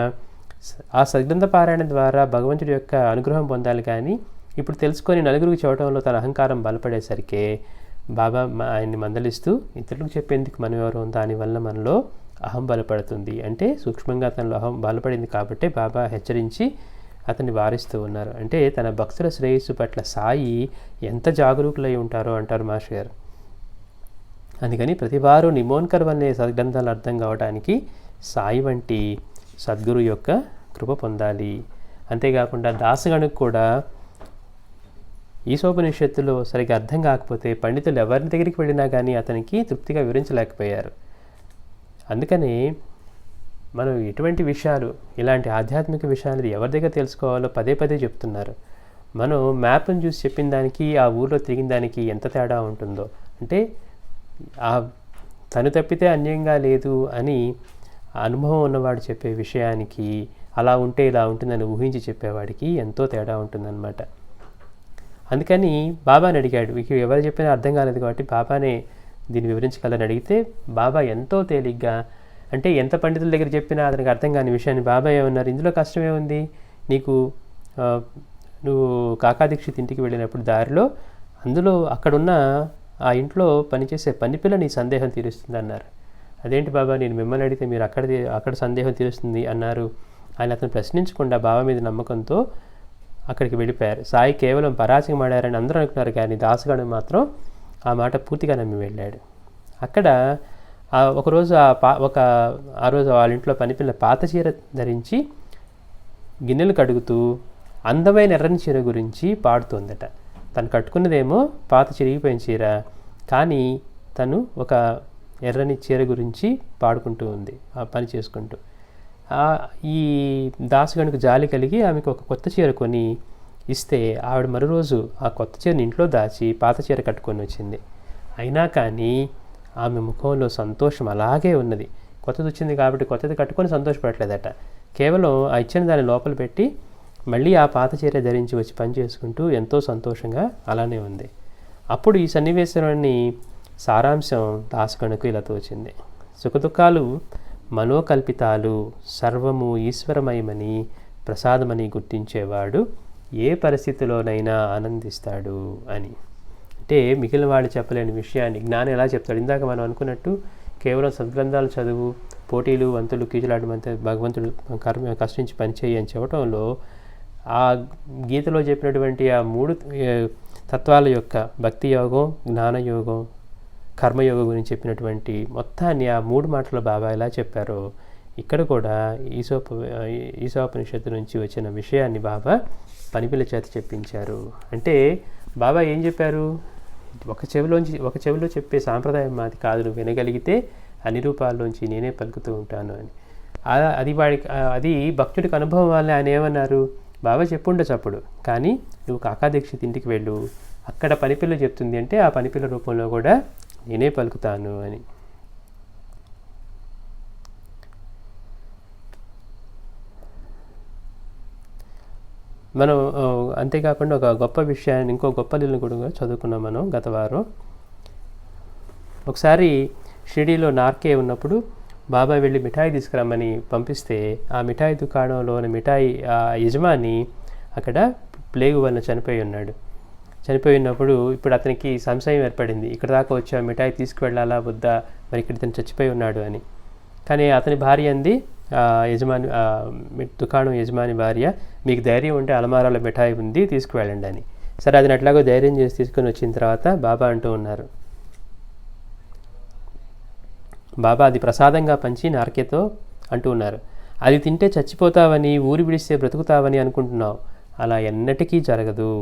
ఆ సద్గ్రంథ పారాయణ ద్వారా భగవంతుడి యొక్క అనుగ్రహం పొందాలి కానీ ఇప్పుడు తెలుసుకొని నలుగురికి చూడటంలో తన అహంకారం బలపడేసరికి బాబా ఆయన్ని మందలిస్తూ ఇతరులకు చెప్పేందుకు మనం ఎవరు, దానివల్ల మనలో అహం బలపడుతుంది. అంటే సూక్ష్మంగా తనలో అహం బలపడింది కాబట్టి బాబా హెచ్చరించి అతన్ని వారిస్తూ ఉన్నారు. అంటే తన భక్తుల శ్రేయస్సు పట్ల సాయి ఎంత జాగరూకులై ఉంటారో అంటారు మాస్టర్ గారు. అందుకని ప్రతివారు నిమోన్కర్ వల్లే సద్గ్రంథాలు అర్థం కావడానికి సాయి వంటి సద్గురు యొక్క కృప పొందాలి. అంతేకాకుండా దాసగణకు కూడా ఈశోపనిషత్తులో సరిగ్గా అర్థం కాకపోతే పండితులు ఎవరి దగ్గరికి వెళ్ళినా కానీ అతనికి తృప్తిగా వివరించలేకపోయారు. అందుకని మనం ఎటువంటి విషయాలు, ఇలాంటి ఆధ్యాత్మిక విషయాలు ఎవరి దగ్గర తెలుసుకోవాలో పదే పదే చెప్తున్నారు. మనం మ్యాప్ను చూసి చెప్పిన దానికి ఆ ఊళ్ళో తిరిగిన దానికి ఎంత తేడా ఉంటుందో, అంటే తను తప్పితే అన్యంగా లేదు అని అనుభవం ఉన్నవాడు చెప్పే విషయానికి అలా ఉంటే ఇలా ఉంటుందని ఊహించి చెప్పేవాడికి ఎంతో తేడా ఉంటుందన్నమాట. అందుకని బాబాని అడిగాడు. మీకు ఎవరు చెప్పినా అర్థం కాలేదు కాబట్టి బాబానే దీన్ని వివరించగలని అడిగితే బాబా ఎంతో తేలిగ్గా, అంటే ఎంత పండితుల దగ్గర చెప్పినా అతనికి అర్థం కాని విషయాన్ని బాబా ఏమన్నారు, ఇందులో కష్టమే ఉంది, నీకు నువ్వు కాకాదీక్షిత్ ఇంటికి వెళ్ళినప్పుడు దారిలో అందులో అక్కడున్న ఆ ఇంట్లో పనిచేసే పనిపిల్ల నీ సందేహం తీరుస్తుంది అన్నారు. అదేంటి బాబా, నేను మిమ్మల్ని అడిగితే మీరు అక్కడ సందేహం తీరుస్తుంది అన్నారు. ఆయన అతను ప్రశ్నించకుండా బాబా మీద నమ్మకంతో అక్కడికి వెళ్ళిపోయారు. సాయి కేవలం పరాచకం ఆడారని అందరూ అనుకున్నారు, కానీ దాసగాడు మాత్రం ఆ మాట పూర్తిగా నమ్మి వెళ్ళాడు. అక్కడ ఒకరోజు ఆ రోజు వాళ్ళ ఇంట్లో పనిపిల్ల పాత చీర ధరించి గిన్నెలు కడుగుతూ అందమైన ఎర్రని చీర గురించి పాడుతోందట. తను కట్టుకున్నదేమో పాత చిరిగిపోయిన చీర, కానీ తను ఒక ఎర్రని చీర గురించి పాడుకుంటూ ఉంది, ఆ పని చేసుకుంటూ. ఈ దాసగణకు జాలి కలిగి ఆమెకు ఒక కొత్త చీర కొని ఇస్తే ఆవిడ మరో రోజు ఆ కొత్త చీరని ఇంట్లో దాచి పాత చీర కట్టుకొని వచ్చింది. అయినా కానీ ఆమె ముఖంలో సంతోషం అలాగే ఉన్నది. కొత్తది వచ్చింది కాబట్టి కొత్తది కట్టుకొని సంతోషపడలేదట. కేవలం ఆ ఇచ్చిన దాన్ని లోపల పెట్టి మళ్ళీ ఆ పాత చీర ధరించి వచ్చి పని చేసుకుంటూ ఎంతో సంతోషంగా అలానే ఉంది. అప్పుడు ఈ సన్నివేశాన్ని సారాంశం దాసగణకు ఇలా తోచింది. సుఖదుఖాలు మనోకల్పితాలు, సర్వము ఈశ్వరమయమని ప్రసాదమని గుర్తించేవాడు ఏ పరిస్థితిలోనైనా ఆనందిస్తాడు అని. అంటే మిగిలిన వాడు చెప్పలేని విషయాన్ని జ్ఞానం ఎలా చెప్తాడు? ఇందాక మనం అనుకున్నట్టు కేవలం సద్గ్రంథాలు చదువు, పోటీలు వంతులు కీచులాడమంతే భగవంతుడు కష్టించి పనిచేయి అని చెప్పడంలో ఆ గీతలో చెప్పినటువంటి ఆ 3 తత్వాల యొక్క భక్తి యోగం, జ్ఞానయోగం, కర్మయోగం గురించి చెప్పినటువంటి మొత్తాన్ని ఆ 3 మాటలు బాబా ఎలా చెప్పారో ఇక్కడ కూడా ఈశోపనిషత్తు నుంచి వచ్చిన విషయాన్ని బాబా పనిపిల్ల చేత చెప్పించారు. అంటే బాబా ఏం చెప్పారు? ఒక చెవిలో చెప్పే సాంప్రదాయం మాది కాదు, నువ్వు వినగలిగితే అన్ని రూపాల్లోంచి నేనే పలుకుతూ ఉంటాను అని. అది భక్తుడికి అనుభవం వల్ల ఆయన ఏమన్నారు, బాబా చెప్పుండొచ్చు అప్పుడు, కానీ నువ్వు కాకాదీక్షిత్ ఇంటికి వెళ్ళు, అక్కడ పనిపిల్ల చెప్తుంది అంటే ఆ పనిపిల్ల రూపంలో కూడా నేనే పలుకుతాను అని. మనం అంతేకాకుండా ఒక గొప్ప విషయాన్ని, ఇంకో గొప్ప లీలను కూడా చదువుకున్నాం మనం గత వారం. ఒకసారి షిరిడీలో నార్కే ఉన్నప్పుడు బాబా వెళ్ళి మిఠాయి తీసుకురమ్మని పంపిస్తే ఆ మిఠాయి దుకాణంలోని మిఠాయి యజమాని అక్కడ ప్లేగు వలన చనిపోయి ఉన్నాడు. చనిపోయి ఉన్నప్పుడు ఇప్పుడు అతనికి సంశయం ఏర్పడింది, ఇక్కడ దాకా వచ్చి ఆ మిఠాయి తీసుకువెళ్ళాలా వద్దా, మరి ఇక్కడ ఇతను చచ్చిపోయి ఉన్నాడు అని. కానీ అతని భార్య అంది, యజమాని దుకాణం యజమాని భార్య, మీకు ధైర్యం ఉంటే అలమారాలో మిఠాయి ఉంది తీసుకువెళ్ళండి అని. సరే అది అట్లాగో ధైర్యం చేసి తీసుకొని వచ్చిన తర్వాత బాబా అంటూ ఉన్నారు, బాబా అది ప్రసాదంగా పంచి నార్కేతో అంటూ ఉన్నారు, అది తింటే చచ్చిపోతావని, ఊరి విడిస్తే బ్రతుకుతావని అనుకుంటున్నావు, అలా ఎన్నటికీ జరగదు.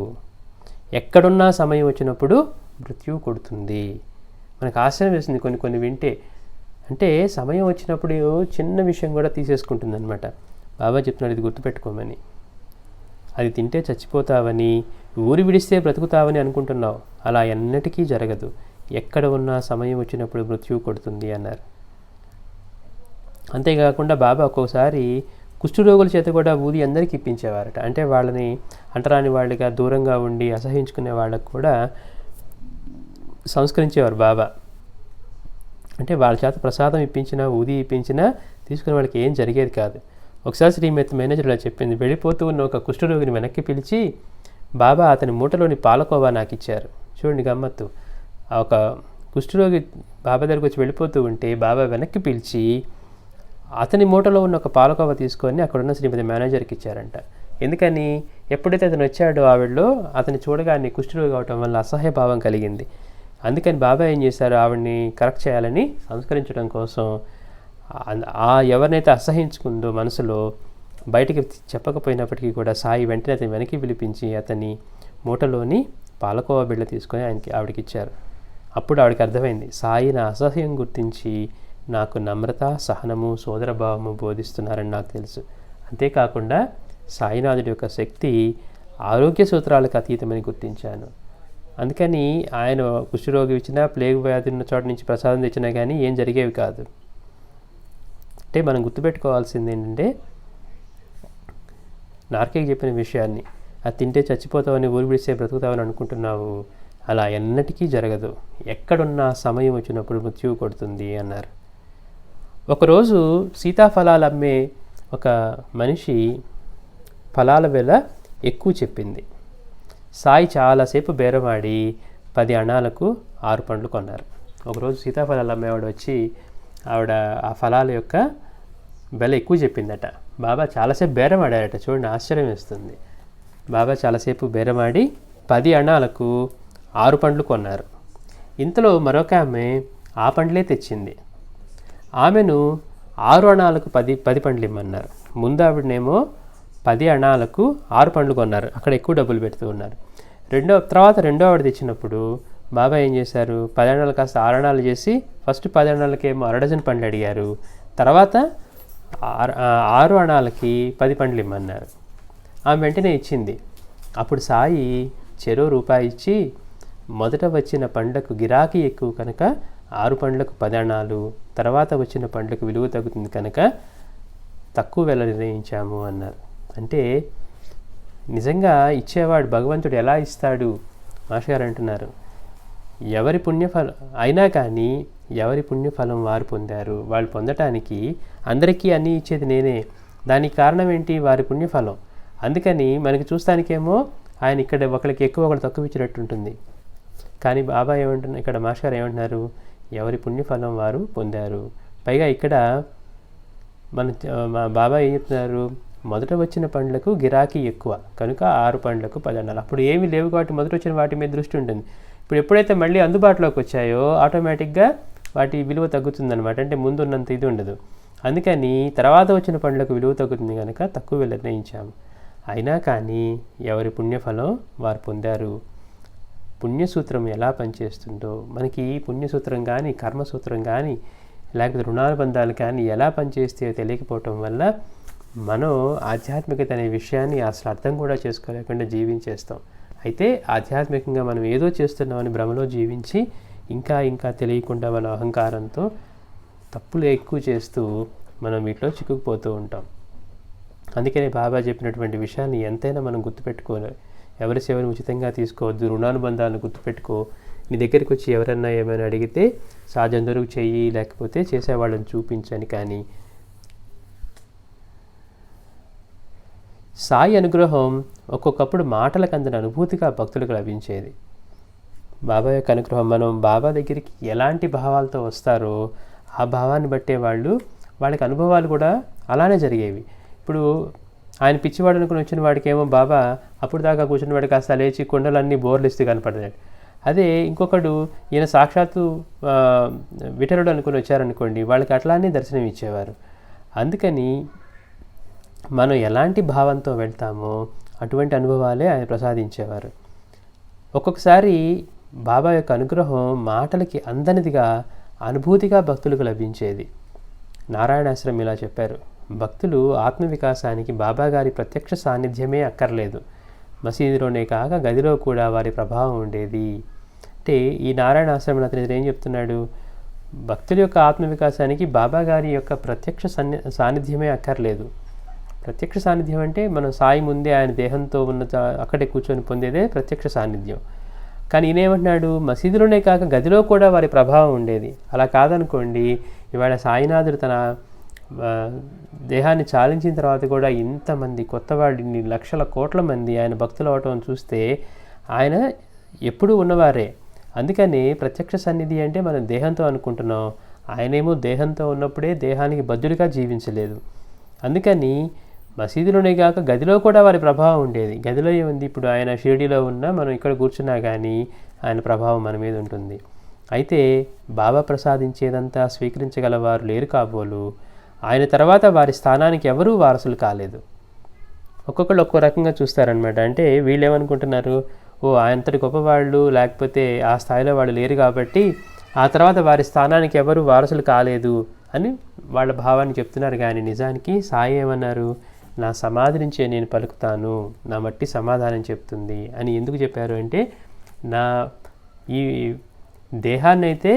ఎక్కడున్నా సమయం వచ్చినప్పుడు మృత్యువు కొడుతుంది. మనకు ఆశ్చర్యం వేస్తుంది కొన్ని వింటే. అంటే సమయం వచ్చినప్పుడు చిన్న విషయం కూడా తీసేసుకుంటుంది అనమాట. బాబా చెప్తున్నాడు ఇది గుర్తుపెట్టుకోమని. అది తింటే చచ్చిపోతావని, ఊరి విడిస్తే బ్రతుకుతావని అనుకుంటున్నావు, అలా ఎన్నటికీ జరగదు. ఎక్కడ ఉన్నా సమయం వచ్చినప్పుడు మృత్యువు కొడుతుంది అన్నారు. అంతేకాకుండా బాబా ఒక్కోసారి కుష్ఠరోగుల చేత కూడా ఊది అందరికీ ఇప్పించేవారట. అంటే వాళ్ళని అంటరాని వాళ్ళుగా దూరంగా ఉండి అసహించుకునే వాళ్ళకు కూడా సంస్కరించేవారు బాబా. అంటే వాళ్ళ చేత ప్రసాదం ఇప్పించినా ఊది ఇప్పించినా తీసుకునే వాళ్ళకి ఏం జరిగేది కాదు. ఒకసారి శ్రీమతి మేనేజర్ ఇలా చెప్పింది, వెళ్ళిపోతూ ఉన్న ఒక కుష్ఠరోగిని వెనక్కి పిలిచి బాబా అతని మూటలోని పాలకోవా నాకు ఇచ్చారు. చూడండి గమ్మత్తు, ఒక కుష్ఠరోగి బాబా దగ్గరికి వచ్చి వెళ్ళిపోతూ ఉంటే బాబా వెనక్కి పిలిచి అతని మూటలో ఉన్న ఒక పాలకోవా తీసుకొని అక్కడున్న శ్రీమతి మేనేజర్కి ఇచ్చారంట. ఎందుకని? ఎప్పుడైతే అతను వచ్చాడో ఆవిడలో అతన్ని చూడగానే కుష్ఠరోగి అవటం వల్ల అసహ్యభావం కలిగింది. అందుకని బాబా ఏం చేశారు, ఆవిడ్ని కరెక్ట్ చేయాలని సంస్కరించడం కోసం ఎవరినైతే అసహించుకుందో మనసులో బయటికి చెప్పకపోయినప్పటికీ కూడా సాయి వెంటనే అతని వెనక్కి పిలిపించి అతని మూటలోని పాలకోవా బిళ్ళ తీసుకొని ఆవిడకి ఇచ్చారు. అప్పుడు ఆవిడకి అర్థమైంది, సాయి నా అసహ్యం గుర్తించి నాకు నమ్రత, సహనము, సోదరభావము బోధిస్తున్నారని నాకు తెలుసు. అంతేకాకుండా సాయినాథుడి యొక్క శక్తి ఆరోగ్య సూత్రాలకు అతీతమని గుర్తించాను. అందుకని ఆయన కుష్ఠరోగి ఇచ్చినా, ప్లేగు వ్యాధి ఉన్న చోట నుంచి ప్రసాదం తెచ్చినా కానీ ఏం జరిగేవి కాదు. అంటే మనం గుర్తుపెట్టుకోవాల్సింది ఏంటంటే, నార్కేకి చెప్పిన విషయాన్ని, అది తింటే చచ్చిపోతావని, ఊరు విడిస్తే బ్రతుకుతావని అనుకుంటున్నావు, అలా ఎన్నటికీ జరగదు. ఎక్కడున్నా సమయం వచ్చినప్పుడు మృత్యువు కొడుతుంది అన్నారు. ఒకరోజు సీతాఫలాలు అమ్మే ఒక మనిషి ఫలాల వెల ఎక్కువ చెప్పింది. సాయి చాలాసేపు బేరమాడి 10 అణాలకు 6 పండ్లు కొన్నారు. ఒకరోజు సీతాఫలాలు అమ్మేవాడు వచ్చి ఆవిడ ఆ ఫలాల యొక్క వెల ఎక్కువ చెప్పిందట. బాబా చాలాసేపు బేరమాడారట. చూడండి, ఆశ్చర్యం వేస్తుంది. బాబా చాలాసేపు బేరమాడి 10 అణాలకు 6 పండ్లు కొన్నారు. ఇంతలో మరొక ఆమె ఆ పండ్లే తెచ్చింది. ఆమెను 6 అణాలకు 10 పండ్లు ఇమ్మన్నారు. ముందు ఆవిడనేమో 10 అణాలకు 6 పండ్లు కొన్నారు. అక్కడ ఎక్కువ డబ్బులు పెడుతూ ఉన్నారు. తర్వాత రెండో ఆవిడ తెచ్చినప్పుడు బాబా ఏం చేశారు, 10 అణాలు కాస్త 6 అణాలు చేసి ఫస్ట్ 10 అణాలకేమో 1 డజన్ పండ్లు అడిగారు. తర్వాత 6 అణాలకి 10 పండ్లు ఇమ్మన్నారు. ఆమె వెంటనే ఇచ్చింది. అప్పుడు సాయి చెరో రూపాయి ఇచ్చి, మొదట వచ్చిన పండ్లకు గిరాకీ ఎక్కువ కనుక 6 పండ్లకు 10 అణాలు, తర్వాత వచ్చిన పండ్లకు విలువ తగ్గుతుంది కనుక తక్కువ వెల నిర్ణయించాము అన్నారు. అంటే నిజంగా ఇచ్చేవాడు భగవంతుడు ఎలా ఇస్తాడు? మాస్టర్ గారు అంటున్నారు, ఎవరి పుణ్యఫలం అయినా కానీ ఎవరి పుణ్యఫలం వారు పొందారు. వాళ్ళు పొందటానికి అందరికీ అన్నీ ఇచ్చేది నేనే. దానికి కారణం ఏంటి? వారి పుణ్యఫలం. అందుకని మనకి చూస్తానికేమో ఆయన ఇక్కడ ఒకరికి ఎక్కువ ఒకరు తక్కువ ఇచ్చినట్టు ఉంటుంది. కానీ బాబా ఏమంటున్నారు, ఇక్కడ మాస్టర్ గారు ఏమంటున్నారు, ఎవరి పుణ్యఫలం వారు పొందారు. పైగా ఇక్కడ మా బాబా ఏం చెప్తున్నారు, మొదట వచ్చిన పండ్లకు గిరాకీ ఎక్కువ కనుక 6 పండ్లకు 10 అణాలు. అప్పుడు ఏమీ లేవు కాబట్టి మొదట వచ్చిన వాటి మీద దృష్టి ఉంటుంది. ఇప్పుడు ఎప్పుడైతే మళ్ళీ అందుబాటులోకి వచ్చాయో ఆటోమేటిక్గా వాటి విలువ తగ్గుతుందన్నమాట. అంటే ముందు ఉన్నంత ఇది ఉండదు. అందుకని తర్వాత వచ్చిన పండ్లకు విలువ తగ్గుతుంది కనుక తక్కువ నిర్ణయించాము. అయినా కానీ ఎవరి పుణ్యఫలం వారు పొందారు. పుణ్యసూత్రం ఎలా పనిచేస్తుందో మనకి పుణ్యసూత్రం కానీ, కర్మసూత్రం కానీ, లేకపోతే రుణానుబంధాలు కానీ ఎలా పనిచేస్తే తెలియకపోవటం వల్ల మనం ఆధ్యాత్మికత అనే విషయాన్ని అసలు అర్థం కూడా చేసుకోలేకుండా జీవించేస్తాం. అయితే ఆధ్యాత్మికంగా మనం ఏదో చేస్తున్నామని భ్రమలో జీవించి ఇంకా ఇంకా తెలియకుండా మన అహంకారంతో తప్పులు ఎక్కువ చేస్తూ మనం వీటిలో చిక్కుకుపోతూ ఉంటాం. అందుకనే బాబా చెప్పినటువంటి విషయాన్ని ఎంతైనా మనం గుర్తుపెట్టుకోవాలి. ఎవరి సేవను ఉచితంగా తీసుకోవద్దు, రుణానుబంధాలను గుర్తుపెట్టుకో. నీ దగ్గరికి వచ్చి ఎవరన్నా ఏమైనా అడిగితే సాధ్యందరూ చెయ్యి, లేకపోతే చేసేవాళ్ళని చూపించని. కానీ సాయి అనుగ్రహం ఒక్కొక్కప్పుడు మాటలకు అందిన అనుభూతిగా భక్తులకు లభించేది. బాబా యొక్క అనుగ్రహం, మనం బాబా దగ్గరికి ఎలాంటి భావాలతో వస్తారో ఆ భావాన్ని బట్టే వాళ్ళకి అనుభవాలు కూడా అలానే జరిగేవి. ఇప్పుడు ఆయన పిచ్చివాడు అనుకుని వచ్చిన వాడికి ఏమో బాబా అప్పుడు దాకా కూర్చున్న వాడు కాస్త లేచి కొండలన్నీ బోర్లు ఇస్తూ కనపడతాడు. అదే ఇంకొకడు ఈయన సాక్షాత్తు విఠలుడు అనుకుని వచ్చారనుకోండి, వాళ్ళకి అట్లానే దర్శనం ఇచ్చేవారు. అందుకని మనం ఎలాంటి భావంతో వెళ్తామో అటువంటి అనుభవాలే ఆయన ప్రసాదించేవారు. ఒక్కొక్కసారి బాబా యొక్క అనుగ్రహం మాటలకి అందనిదిగా అనుభూతిగా భక్తులకు లభించేది. నారాయణాశ్రం ఇలా చెప్పారు, భక్తులు ఆత్మవికాసానికి బాబాగారి ప్రత్యక్ష సాన్నిధ్యమే అక్కర్లేదు, మసీదులోనే కాక గదిలో కూడా వారి ప్రభావం ఉండేది. అంటే ఈ నారాయణాశ్రమం అతను ఏం చెప్తున్నాడు, భక్తుల యొక్క ఆత్మవికాసానికి బాబాగారి యొక్క ప్రత్యక్ష సాన్నిధ్యమే అక్కర్లేదు. ప్రత్యక్ష సాన్నిధ్యం అంటే మనం సాయి ముందే ఆయన దేహంతో ఉన్న అక్కడే కూర్చొని పొందేదే ప్రత్యక్ష సాన్నిధ్యం. కానీ ఈయనేమంటున్నాడు, మసీదులోనే కాక గదిలో కూడా వారి ప్రభావం ఉండేది. అలా కాదనుకోండి, ఇవాళ సాయినాథుడు తన దేహాన్ని చాలించిన తర్వాత కూడా ఇంతమంది కొత్త వాడిని, లక్షల కోట్ల మంది ఆయన భక్తులు అవటం చూస్తే ఆయన ఎప్పుడూ ఉన్నవారే. అందుకని ప్రత్యక్ష సన్నిధి అంటే మనం దేహంతో అనుకుంటున్నాం, ఆయనేమో దేహంతో ఉన్నప్పుడే దేహానికి బద్దులుగా జీవించలేదు. అందుకని మసీదులోనే కాక గదిలో కూడా వారి ప్రభావం ఉండేది. గదిలో ఏముంది, ఇప్పుడు ఆయన షిరిడీలో ఉన్నా మనం ఇక్కడ కూర్చున్నా కానీ ఆయన ప్రభావం మన మీద ఉంటుంది. అయితే బాబా ప్రసాదించేదంతా స్వీకరించగలవారు లేరు కాబోలు. ఆయన తర్వాత వారి స్థానానికి ఎవరూ వారసులు కాలేదు. ఒక్కొక్కళ్ళు ఒక్కో రకంగా చూస్తారనమాట. అంటే వీళ్ళు ఏమనుకుంటున్నారు, అంతటి గొప్పవాళ్ళు లేకపోతే ఆ స్థాయిలో వాళ్ళు లేరు కాబట్టి ఆ తర్వాత వారి స్థానానికి ఎవరు వారసులు కాలేదు అని వాళ్ళ భావాన్ని చెప్తున్నారు. కానీ నిజానికి సాయి ఏమన్నారు, నా సమాధి నుంచే నేను పలుకుతాను, నా మట్టి సమాధానం చెప్తుంది అని ఎందుకు చెప్పారు అంటే, నా ఈ దేహాన్ని అయితే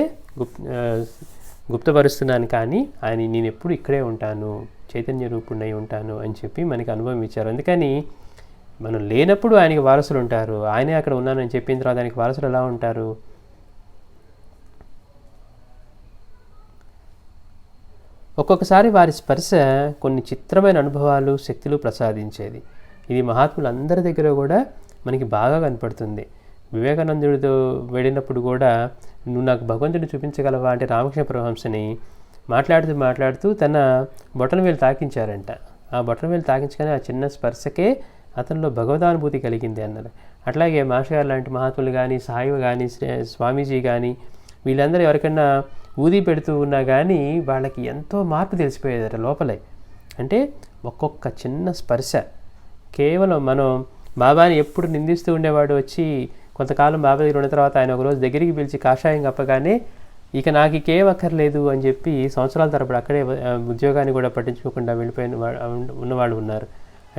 గుప్తపరుస్తున్నాను కానీ నేను ఎప్పుడు ఇక్కడే ఉంటాను, చైతన్య రూపుణ్ణై ఉంటాను అని చెప్పి మనకి అనుభవం ఇచ్చారు. అందుకని మనం లేనప్పుడు ఆయనకి వారసులు ఉంటారు, ఆయనే అక్కడ ఉన్నానని చెప్పిన తర్వాత ఆయనకి వారసులు ఎలా ఉంటారు? ఒక్కొక్కసారి వారి స్పర్శ కొన్ని చిత్రమైన అనుభవాలు, శక్తులు ప్రసాదించేది. ఇది మహాత్ములందరి దగ్గర కూడా మనకి బాగా కనపడుతుంది. వివేకానందుడితో వెళ్ళినప్పుడు కూడా, నువ్వు నాకు భగవంతుడిని చూపించగలవా అంటే రామకృష్ణ పరమహంసని మాట్లాడుతూ తన బొటనవేలు తాకించారంట. ఆ బొటనవేలు తాకించగానే ఆ చిన్న స్పర్శకే అతనిలో భగవదానుభూతి కలిగింది అన్నారు. అట్లాగే మాస్టర్ గారు లాంటి మహాత్ములు కానీ, సాయి కానీ, స్వామీజీ కానీ, వీళ్ళందరూ ఎవరికైనా ఊది పెడుతూ ఉన్నా కానీ వాళ్ళకి ఎంతో మార్పు తెలిసిపోయేదట లోపలే. అంటే ఒక్కొక్క చిన్న స్పర్శ, కేవలం మనం బాబాని ఎప్పుడు నిందిస్తూ ఉండేవాడు వచ్చి కొంతకాలం బాబా దగ్గర ఉన్న తర్వాత ఆయన ఒకరోజు దగ్గరికి పిలిచి కాషాయం కప్పగానే ఇక నాకు ఇంకేం అక్కర్లేదు అని చెప్పి సంవత్సరాల తరబడి అక్కడే ఉద్యోగాన్ని కూడా పట్టించుకోకుండా వెళ్ళిపోయిన ఉన్నవాళ్ళు ఉన్నారు.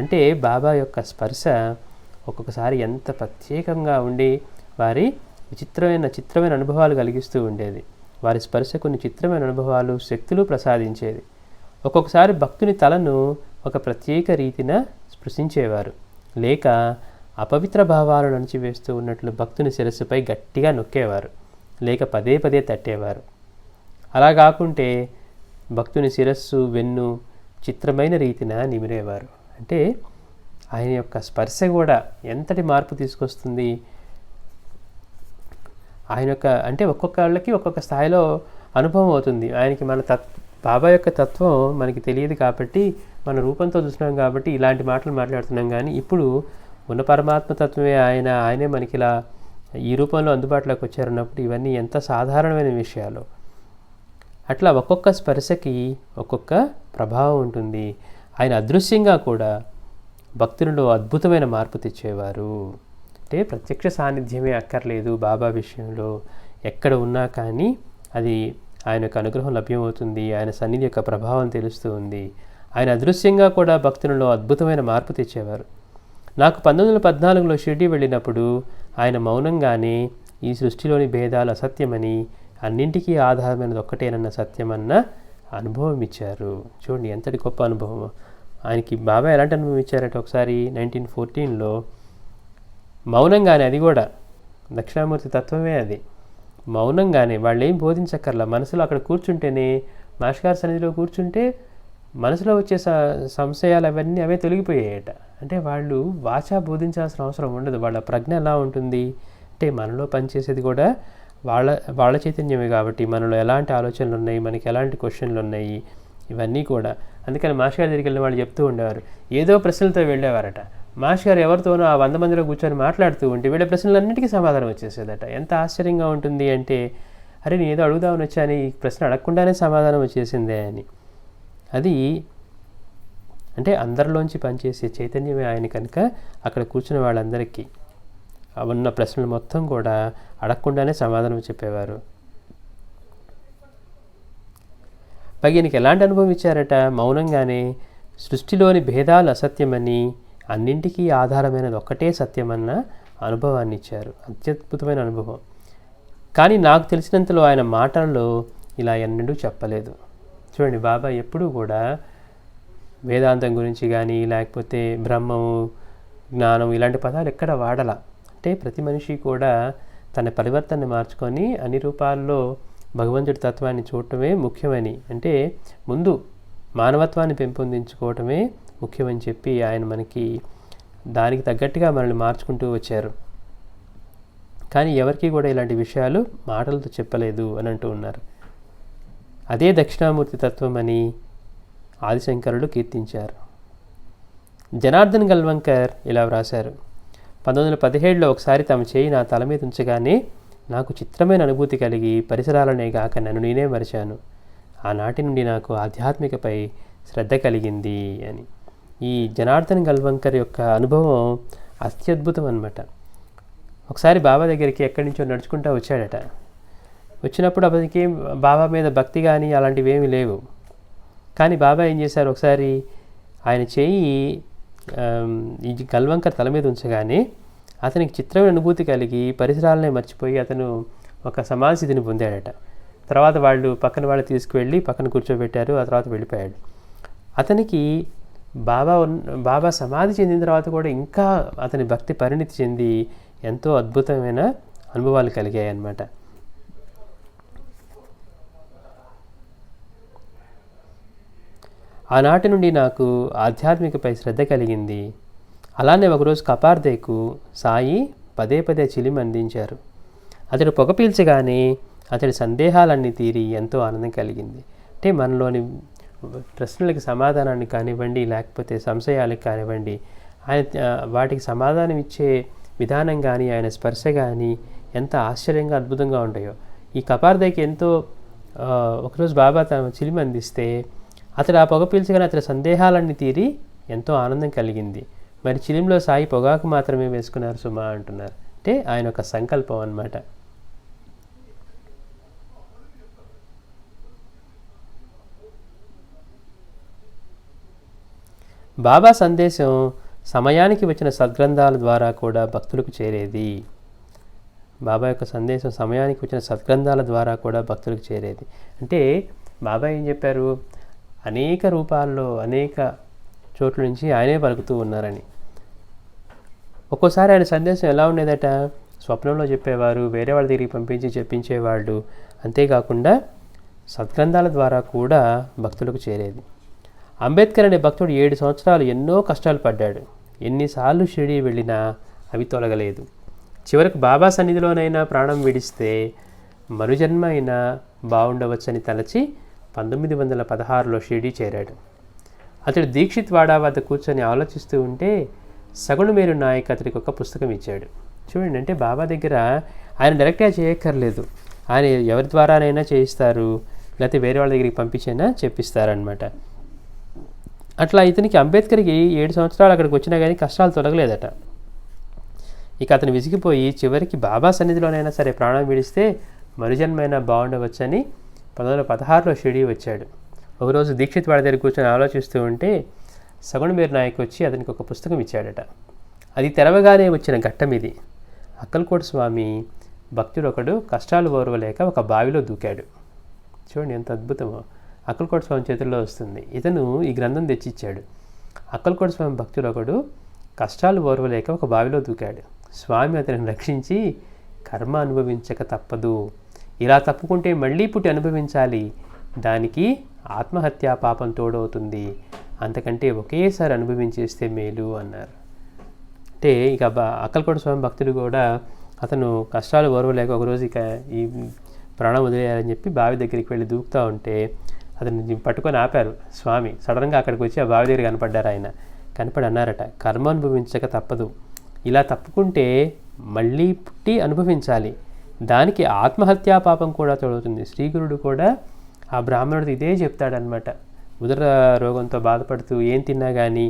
అంటే బాబా యొక్క స్పర్శ ఒక్కొక్కసారి ఎంత ప్రత్యేకంగా ఉండి వారి చిత్రమైన అనుభవాలు కలిగిస్తూ ఉండేది. వారి స్పర్శ కొన్ని చిత్రమైన అనుభవాలు, శక్తులు ప్రసాదించేది. ఒక్కొక్కసారి భక్తుని తలను ఒక ప్రత్యేక రీతిన స్పృశించేవారు, లేక అపవిత్ర భావాలను అణిచివేస్తూ ఉన్నట్లు భక్తుని శిరస్సుపై గట్టిగా నొక్కేవారు, లేక పదే పదే తట్టేవారు. అలా కాకుంటే భక్తుని శిరస్సు, వెన్ను చిత్రమైన రీతిన నిమిరేవారు. అంటే ఆయన యొక్క స్పర్శ కూడా ఎంతటి మార్పు తీసుకొస్తుంది. ఆయన యొక్క అంటే ఒక్కొక్కళ్ళకి ఒక్కొక్క స్థాయిలో అనుభవం అవుతుంది. ఆయనకి మన బాబా యొక్క తత్వం మనకి తెలియదు కాబట్టి, మన రూపంతో చూస్తున్నాం కాబట్టి ఇలాంటి మాటలు మాట్లాడుతున్నాం. కానీ ఇప్పుడు ఉన్న పరమాత్మ తత్వమే ఆయనే మనకి ఇలా ఈ రూపంలో అందుబాటులోకి వచ్చారన్నప్పుడు ఇవన్నీ ఎంత సాధారణమైన విషయాలు. అట్లా ఒక్కొక్క స్పర్శకి ఒక్కొక్క ప్రభావం ఉంటుంది. ఆయన అదృశ్యంగా కూడా భక్తులలో అద్భుతమైన మార్పు తెచ్చేవారు. అంటే ప్రత్యక్ష సాన్నిధ్యమే అక్కర్లేదు బాబా విషయంలో, ఎక్కడ ఉన్నా కానీ అది ఆయన యొక్క అనుగ్రహం లభ్యమవుతుంది, ఆయన సన్నిధి యొక్క ప్రభావం తెలుస్తూ ఉంది. ఆయన అదృశ్యంగా కూడా భక్తులలో అద్భుతమైన మార్పు తెచ్చేవారు. నాకు 1914లో షిర్డీ వెళ్ళినప్పుడు ఆయన మౌనంగానే ఈ సృష్టిలోని భేదాలు అసత్యమని, అన్నింటికీ ఆధారమైనది ఒక్కటేనన్న సత్యమన్న అనుభవం ఇచ్చారు. చూడండి ఎంతటి గొప్ప అనుభవం. ఆయనకి బాబా ఎలాంటి అనుభవం ఇచ్చారంటే ఒకసారి 1914లో మౌనంగానే, అది కూడా దక్షిణామూర్తి తత్వమే అది, మౌనంగానే వాళ్ళు ఏం బోధించక్కర్లా, మనసులో అక్కడ కూర్చుంటేనే, మాస్టర్ గారి సన్నిధిలో కూర్చుంటే మనసులో వచ్చే సంశయాలు అవే తొలగిపోయాయట. అంటే వాళ్ళు వాచా బోధించాల్సిన అవసరం ఉండదు. వాళ్ళ ప్రజ్ఞ ఎలా ఉంటుంది అంటే మనలో పనిచేసేది కూడా వాళ్ళ చైతన్యమే కాబట్టి మనలో ఎలాంటి ఆలోచనలు ఉన్నాయి, మనకి ఎలాంటి క్వశ్చన్లు ఉన్నాయి, ఇవన్నీ కూడా. అందుకని మాస్టర్ గారి దగ్గరికి వెళ్ళిన వాళ్ళు చెప్తూ ఉండేవారు, ఏదో ప్రశ్నలతో వెళ్ళేవారట. మాస్టర్ గారు ఎవరితోనో ఆ 100 మందిలో కూర్చొని మాట్లాడుతూ ఉంటే వీళ్ళ ప్రశ్నలన్నిటికీ సమాధానం వచ్చేసేదట. ఎంత ఆశ్చర్యంగా ఉంటుంది అంటే, అరే నేను ఏదో అడుగుదామని వచ్చాను, ఈ ప్రశ్న అడగకుండానే సమాధానం వచ్చేసిందే అని. అది అంటే అందరిలోంచి పనిచేసే చైతన్యమే ఆయన కనుక అక్కడ కూర్చున్న వాళ్ళందరికీ ఉన్న ప్రశ్నలు మొత్తం కూడా అడగకుండానే సమాధానం చెప్పేవారు. పైగా ఈయనకి ఎలాంటి అనుభవం ఇచ్చారట, మౌనంగానే సృష్టిలోని భేదాలు అసత్యమని, అన్నింటికీ ఆధారమైనది ఒక్కటే సత్యమన్న అనుభవాన్ని ఇచ్చారు. అత్యద్భుతమైన అనుభవం. కానీ నాకు తెలిసినంతలో ఆయన మాటల్లో ఇలా ఎన్నడూ చెప్పలేదు. చూడండి బాబా ఎప్పుడూ కూడా వేదాంతం గురించి కానీ లేకపోతే బ్రహ్మము, జ్ఞానం ఇలాంటి పదాలు ఎక్కడ వాడాల. అంటే ప్రతి మనిషి కూడా తన పరివర్తనని మార్చుకొని అన్ని రూపాల్లో భగవంతుడి తత్వాన్ని చూడటమే ముఖ్యమని, అంటే ముందు మానవత్వాన్ని పెంపొందించుకోవటమే ముఖ్యమని చెప్పి ఆయన మనకి దానికి తగ్గట్టుగా మనల్ని మార్చుకుంటూ వచ్చారు. కానీ ఎవరికి కూడా ఇలాంటి విషయాలు మాటలతో చెప్పలేదు అని అంటూ ఉన్నారు. అదే దక్షిణామూర్తి తత్వం అని ఆదిశంకరులు కీర్తించారు. జనార్దన్ గల్వంకర్ ఇలా వ్రాశారు, 1917లో ఒకసారి తమ చేయి నా తల మీద ఉంచగానే నాకు చిత్రమైన అనుభూతి కలిగి పరిసరాలనే గాక నన్ను నేనే మరిచాను. ఆనాటి నుండి నాకు ఆధ్యాత్మికపై శ్రద్ధ కలిగింది అని. ఈ జనార్దన్ గల్వంకర్ యొక్క అనుభవం అత్యద్భుతం అన్నమాట. ఒకసారి బాబా దగ్గరికి ఎక్కడి నుంచో నడుచుకుంటూ వచ్చాడట. వచ్చినప్పుడు అతనికి బాబా మీద భక్తి కానీ అలాంటివి ఏమీ లేవు. కానీ బాబా ఏం చేశారు, ఒకసారి ఆయన చేయి ఈ గల్వంకర్ తల మీద ఉంచగానే అతనికి చిత్రమైన అనుభూతి కలిగి పరిసరాలనే మర్చిపోయి అతను ఒక సమాధి స్థితిని పొందాడట. తర్వాత పక్కన వాళ్ళు తీసుకువెళ్ళి పక్కన కూర్చోబెట్టారు. ఆ తర్వాత వెళ్ళిపోయాడు. అతనికి బాబా సమాధి చెందిన తర్వాత కూడా ఇంకా అతని భక్తి పరిణితి చెంది ఎంతో అద్భుతమైన అనుభవాలు కలిగాయి అన్నమాట. ఆనాటి నుండి నాకు ఆధ్యాత్మికపై శ్రద్ధ కలిగింది. అలానే ఒకరోజు కపార్దేకు సాయి పదే పదే చిలిమి అందించారు. అతడు పొగ పీల్చగానే అతడి సందేహాలన్నీ తీరి ఎంతో ఆనందం కలిగింది. అంటే మనలోని ప్రశ్నలకు సమాధానాన్ని కానివ్వండి, లేకపోతే సంశయాలకు కానివ్వండి, ఆయన వాటికి సమాధానం ఇచ్చే విధానం కానీ, ఆయన స్పర్శ కానీ ఎంత ఆశ్చర్యంగా అద్భుతంగా ఉంటాయో. ఈ కపార్దేకి ఎంతో ఒకరోజు బాబా తన చిలిమి అందిస్తే అతడు ఆ పొగ పీల్చగానే అతడి సందేహాలన్నీ తీరి ఎంతో ఆనందం కలిగింది. మరి చిలింలో సాయి పొగాకు మాత్రమే వేసుకున్నారు సుమా అంటున్నారు. అంటే ఆయన ఒక సంకల్పం అన్నమాట. బాబా సందేశం సమయానికి వచ్చిన సద్గ్రంథాల ద్వారా కూడా భక్తులకు చేరేది. బాబా యొక్క సందేశం సమయానికి వచ్చిన సద్గ్రంథాల ద్వారా కూడా భక్తులకు చేరేది. అంటే బాబా ఏం చెప్పారు, అనేక రూపాల్లో అనేక చోట్ల నుంచి ఆయనే పలుకుతూ ఉన్నారని. ఒక్కోసారి ఆయన సందేశం ఎలా ఉండేదట, స్వప్నంలో చెప్పేవారు, వేరే వాళ్ళ దగ్గరికి పంపించి చెప్పించేవాళ్ళు. అంతేకాకుండా సద్గ్రంథాల ద్వారా కూడా భక్తులకు చేరేది. అంబేద్కర్ అనే భక్తుడు 7 సంవత్సరాలు ఎన్నో కష్టాలు పడ్డాడు. ఎన్నిసార్లు షిరిడీ వెళ్ళినా అవి తొలగలేదు. చివరకు బాబా సన్నిధిలోనైనా ప్రాణం విడిస్తే మరుజన్మ అయినా బాగుండవచ్చని తలచి 1916లో షిరిడీ చేరాడు. అతడు దీక్షిత్ వాడా వద్ద కూర్చొని ఆలోచిస్తూ ఉంటే సగుణమేరు నాయక్ అతడికి ఒక పుస్తకం ఇచ్చాడు. చూడండి, అంటే బాబా దగ్గర ఆయన డైరెక్ట్గా చేయక్కర్లేదు, ఆయన ఎవరి ద్వారానైనా చేయిస్తారు, లేకపోతే వేరే వాళ్ళ దగ్గరికి పంపించైనా చెప్పిస్తారనమాట. అట్లా ఇతనికి అంబేద్కర్కి 7 సంవత్సరాలు అక్కడికి వచ్చినా కానీ కష్టాలు తొలగలేదట. ఇక అతను విసిగిపోయి చివరికి బాబా సన్నిధిలోనైనా సరే ప్రాణం విడిస్తే మరుజన్మైనా బాగుండవచ్చని 1916లో షిరిడీ వచ్చాడు. ఒకరోజు దీక్షిత్ వాడి దగ్గర కూర్చొని ఆలోచిస్తూ ఉంటే సగుణమేరు నాయక్ వచ్చి అతనికి ఒక పుస్తకం ఇచ్చాడట. అది తెరవగానే వచ్చిన ఘట్టం ఇది. అక్కల్కోట స్వామి భక్తుడు ఒకడు కష్టాలు ఓర్వలేక ఒక బావిలో దూకాడు. చూడండి ఎంత అద్భుతమో. అక్కల్కోట స్వామి చేతుల్లో వస్తుంది. ఇతను ఈ గ్రంథం తెచ్చిచ్చాడు. అక్కల్కోట స్వామి భక్తుడు ఒకడు కష్టాలు ఓర్వలేక ఒక బావిలో దూకాడు. స్వామి అతనిని రక్షించి కర్మ అనుభవించక తప్పదు, ఇలా తప్పుకుంటే మళ్ళీ పుట్టి అనుభవించాలి, దానికి ఆత్మహత్యా పాపం తోడవుతుంది, అంతకంటే ఒకేసారి అనుభవించేస్తే మేలు అన్నారు. అంటే ఇక అక్కల్కోట స్వామి భక్తుడు కూడా అతను కష్టాలు ఓర్వలేక ఒకరోజు ఇక ఈ ప్రాణం వదిలేయాలని చెప్పి బావి దగ్గరికి వెళ్ళి దూకుతూ ఉంటే అతన్ని పట్టుకొని ఆపారు స్వామి. సడన్గా అక్కడికి వచ్చి ఆ బావి దగ్గర కనపడ్డారు. ఆయన కనపడి అన్నారట, కర్మ అనుభవించక తప్పదు, ఇలా తప్పుకుంటే మళ్ళీ పుట్టి అనుభవించాలి, దానికి ఆత్మహత్యా పాపం కూడా తోడవుతుంది. శ్రీగురుడు కూడా ఆ బ్రాహ్మణుడు ఇదే చెప్తాడనమాట. ఉదర రోగంతో బాధపడుతూ ఏం తిన్నా కానీ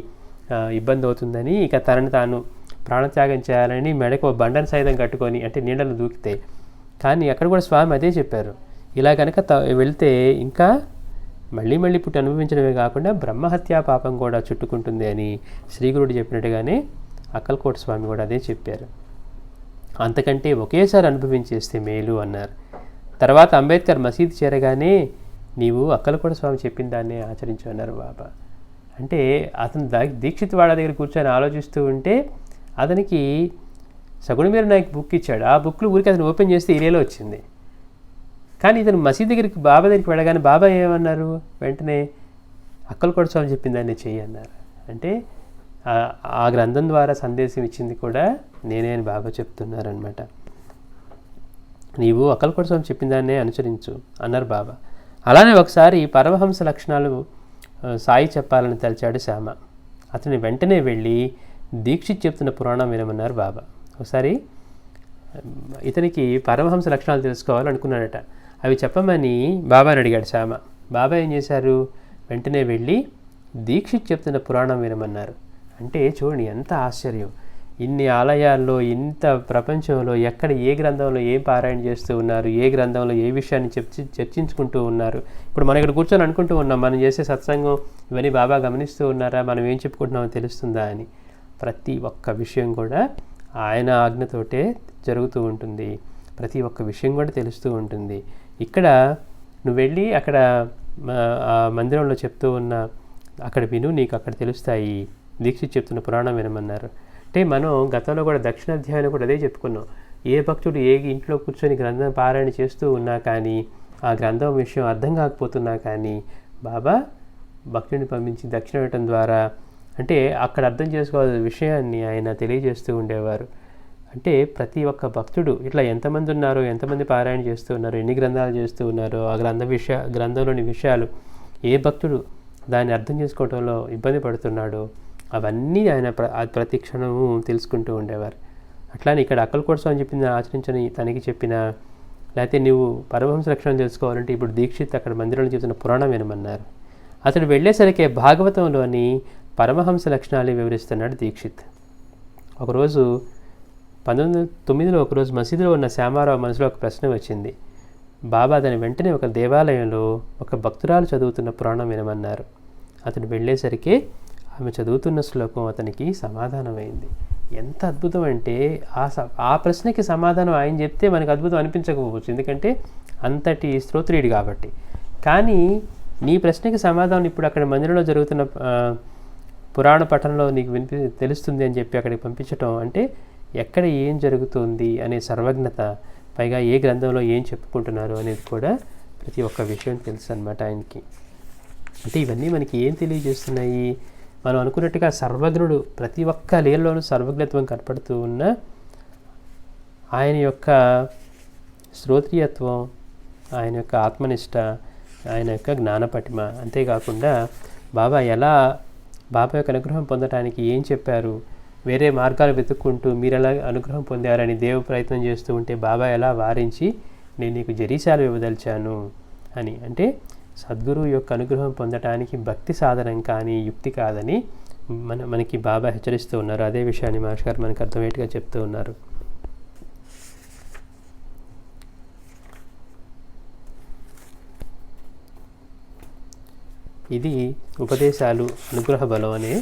ఇబ్బంది అవుతుందని ఇక తనని తాను ప్రాణత్యాగం చేయాలని మెడకు బండను సైతం కట్టుకొని అంటే నీడలు దూకితే, కానీ అక్కడ కూడా స్వామి అదే చెప్పారు, ఇలా కనుక వెళ్తే ఇంకా మళ్ళీ మళ్ళీ పుట్టి అనుభవించడమే కాకుండా బ్రహ్మహత్యా పాపం కూడా చుట్టుకుంటుంది అని శ్రీగురుడు చెప్పినట్టుగానే అక్కల్కోట స్వామి కూడా అదే చెప్పారు. అంతకంటే ఒకేసారి అనుభవించేస్తే మేలు అన్నారు. తర్వాత అంబేద్కర్ మసీదు చేరగానే నీవు అక్కల్కోట స్వామి చెప్పిన దాన్నే ఆచరించు అన్నారు బాబా. అంటే అతను దీక్షిత్ వాడ దగ్గర కూర్చొని ఆలోచిస్తూ ఉంటే అతనికి సగుణమేరు నాయక్ బుక్ ఇచ్చాడు. ఆ బుక్లు ఊరికి అతను ఓపెన్ చేస్తే ఇరేలో వచ్చింది. కానీ ఇతను మసీద్ దగ్గరికి బాబా దగ్గరికి వెళ్ళగానే బాబా ఏమన్నారు, వెంటనే అక్కల్కోట స్వామి చెప్పిన దాన్ని చెయ్యి అన్నారు. అంటే ఆ గ్రంథం ద్వారా సందేశం ఇచ్చింది కూడా నేనే అని బాబా చెప్తున్నారనమాట. నీవు అక్కల్కోట స్వామి చెప్పిన దాన్నే అనుసరించు అన్నారు బాబా. అలానే ఒకసారి పరమహంస లక్షణాలు సాయి చెప్పాలని తలిచాడు శ్యామ. అతని వెంటనే వెళ్ళి దీక్షిత్ చెప్తున్న పురాణం వినమన్నారు బాబా. ఒకసారి ఇతనికి పరమహంస లక్షణాలు తెలుసుకోవాలనుకున్నాడట. అవి చెప్పమని బాబాని అడిగాడు శ్యామ. బాబా ఏం చేశారు, వెంటనే వెళ్ళి దీక్షిత్ చెప్తున్న పురాణం వినమన్నారు. అంటే చూడండి ఎంత ఆశ్చర్యం. ఇన్ని ఆలయాల్లో, ఇంత ప్రపంచంలో ఎక్కడ ఏ గ్రంథంలో ఏం పారాయణ చేస్తూ ఉన్నారు, ఏ గ్రంథంలో ఏ విషయాన్ని చర్చించుకుంటూ ఉన్నారు. ఇప్పుడు మనం ఇక్కడ కూర్చొని అనుకుంటూ ఉన్నాం, మనం చేసే సత్సంగం ఇవన్నీ బాబా గమనిస్తూ ఉన్నారా, మనం ఏం చెప్పుకుంటున్నామో తెలుస్తుందా అని. ప్రతి ఒక్క విషయం కూడా ఆయన ఆజ్ఞతోటే జరుగుతూ ఉంటుంది. ప్రతి ఒక్క విషయం కూడా తెలుస్తూ ఉంటుంది. ఇక్కడ నువ్వు వెళ్ళి అక్కడ ఆ మందిరంలో చెప్తూ ఉన్న అక్కడ విను, నీకు అక్కడ తెలుస్తాయి. దీక్షిత్ చెప్తున్న పురాణం వినమన్నారు. అంటే మనం గతంలో కూడా దక్షిణాధ్యాయంలో కూడా అదే చెప్పుకున్నాం. ఏ భక్తుడు ఏ ఇంట్లో కూర్చొని గ్రంథం పారాయణ చేస్తూ ఉన్నా కానీ, ఆ గ్రంథం విషయం అర్థం కాకపోతున్నా కానీ బాబా భక్తుడిని పంపించి దక్షిణ ఇవ్వటం ద్వారా, అంటే అక్కడ అర్థం చేసుకోవాల్సిన విషయాన్ని ఆయన తెలియజేస్తూ ఉండేవారు. అంటే ప్రతి ఒక్క భక్తుడు ఇట్లా ఎంతమంది ఉన్నారో, ఎంతమంది పారాయణ చేస్తూ ఉన్నారో, ఎన్ని గ్రంథాలు చేస్తూ ఉన్నారో, ఆ గ్రంథంలోని విషయాలు ఏ భక్తుడు దాన్ని అర్థం చేసుకోవడంలో ఇబ్బంది పడుతున్నాడో అవన్నీ ఆయన ప్రతి క్షణము తెలుసుకుంటూ ఉండేవారు. అట్లానే ఇక్కడ అక్కలకోట స్వామి చెప్పిన ఆచరించని తనకి చెప్పిన, లేకపోతే నువ్వు పరమహంస లక్షణం తెలుసుకోవాలంటే ఇప్పుడు దీక్షిత్ అక్కడ మందిరంలో చెప్తున్న పురాణం వినమన్నారు. అతడు వెళ్ళేసరికి భాగవతంలోని పరమహంస లక్షణాలు వివరిస్తున్నాడు దీక్షిత్. ఒకరోజు 1909లో ఒకరోజు మసీదులో ఉన్న శ్యామారావు మనసులో ఒక ప్రశ్న వచ్చింది. బాబా దాని వెంటనే ఒక దేవాలయంలో ఒక భక్తురాలు చదువుతున్న పురాణం వినమన్నారు. అతడు వెళ్ళేసరికి ఆమె చదువుతున్న శ్లోకం అతనికి సమాధానమైంది. ఎంత అద్భుతం అంటే ఆ ప్రశ్నకి సమాధానం ఆయన చెప్తే మనకు అద్భుతం అనిపించకపోవచ్చు, ఎందుకంటే అంతటి స్తోత్రుడు కాబట్టి. కానీ నీ ప్రశ్నకి సమాధానం ఇప్పుడు అక్కడ మందిరంలో జరుగుతున్న పురాణ పఠనంలో నీకు తెలుస్తుంది అని చెప్పి అక్కడికి పంపించటం అంటే ఎక్కడ ఏం జరుగుతుంది అనే సర్వజ్ఞత, పైగా ఏ గ్రంథంలో ఏం చెప్పుకుంటున్నారు అనేది కూడా ప్రతి ఒక్క విషయం తెలుసు అన్నమాట ఆయనకి. అంటే ఇవన్నీ మనకి ఏం తెలియజేస్తున్నాయి? మనం అనుకున్నట్టుగా సర్వజ్ఞుడు, ప్రతి ఒక్క లీలలోనూ సర్వజ్ఞత్వం కనపడుతూ ఉన్న ఆయన యొక్క శ్రోత్రియత్వం, ఆయన యొక్క ఆత్మనిష్ట, ఆయన యొక్క జ్ఞానపటిమ. అంతేకాకుండా బాబా యొక్క అనుగ్రహం పొందడానికి ఏం చెప్పారు, వేరే మార్గాలు వెతుక్కుంటూ మీరు ఎలా అనుగ్రహం పొందారని దేవు ప్రయత్నం చేస్తూ ఉంటే బాబా ఎలా వారించి నేను నీకు జరీశాలు ఇవ్వదలిచాను అని. అంటే సద్గురువు యొక్క అనుగ్రహం పొందటానికి భక్తి సాధనం కానీ యుక్తి కాదని మనకి బాబా హెచ్చరిస్తూ ఉన్నారు. అదే విషయాన్ని మాస్టర్ గారు మనకు అర్థమయ్యేట్టుగా చెప్తూ ఉన్నారు. ఇది ఉపదేశాలు అనుగ్రహ బలం అనే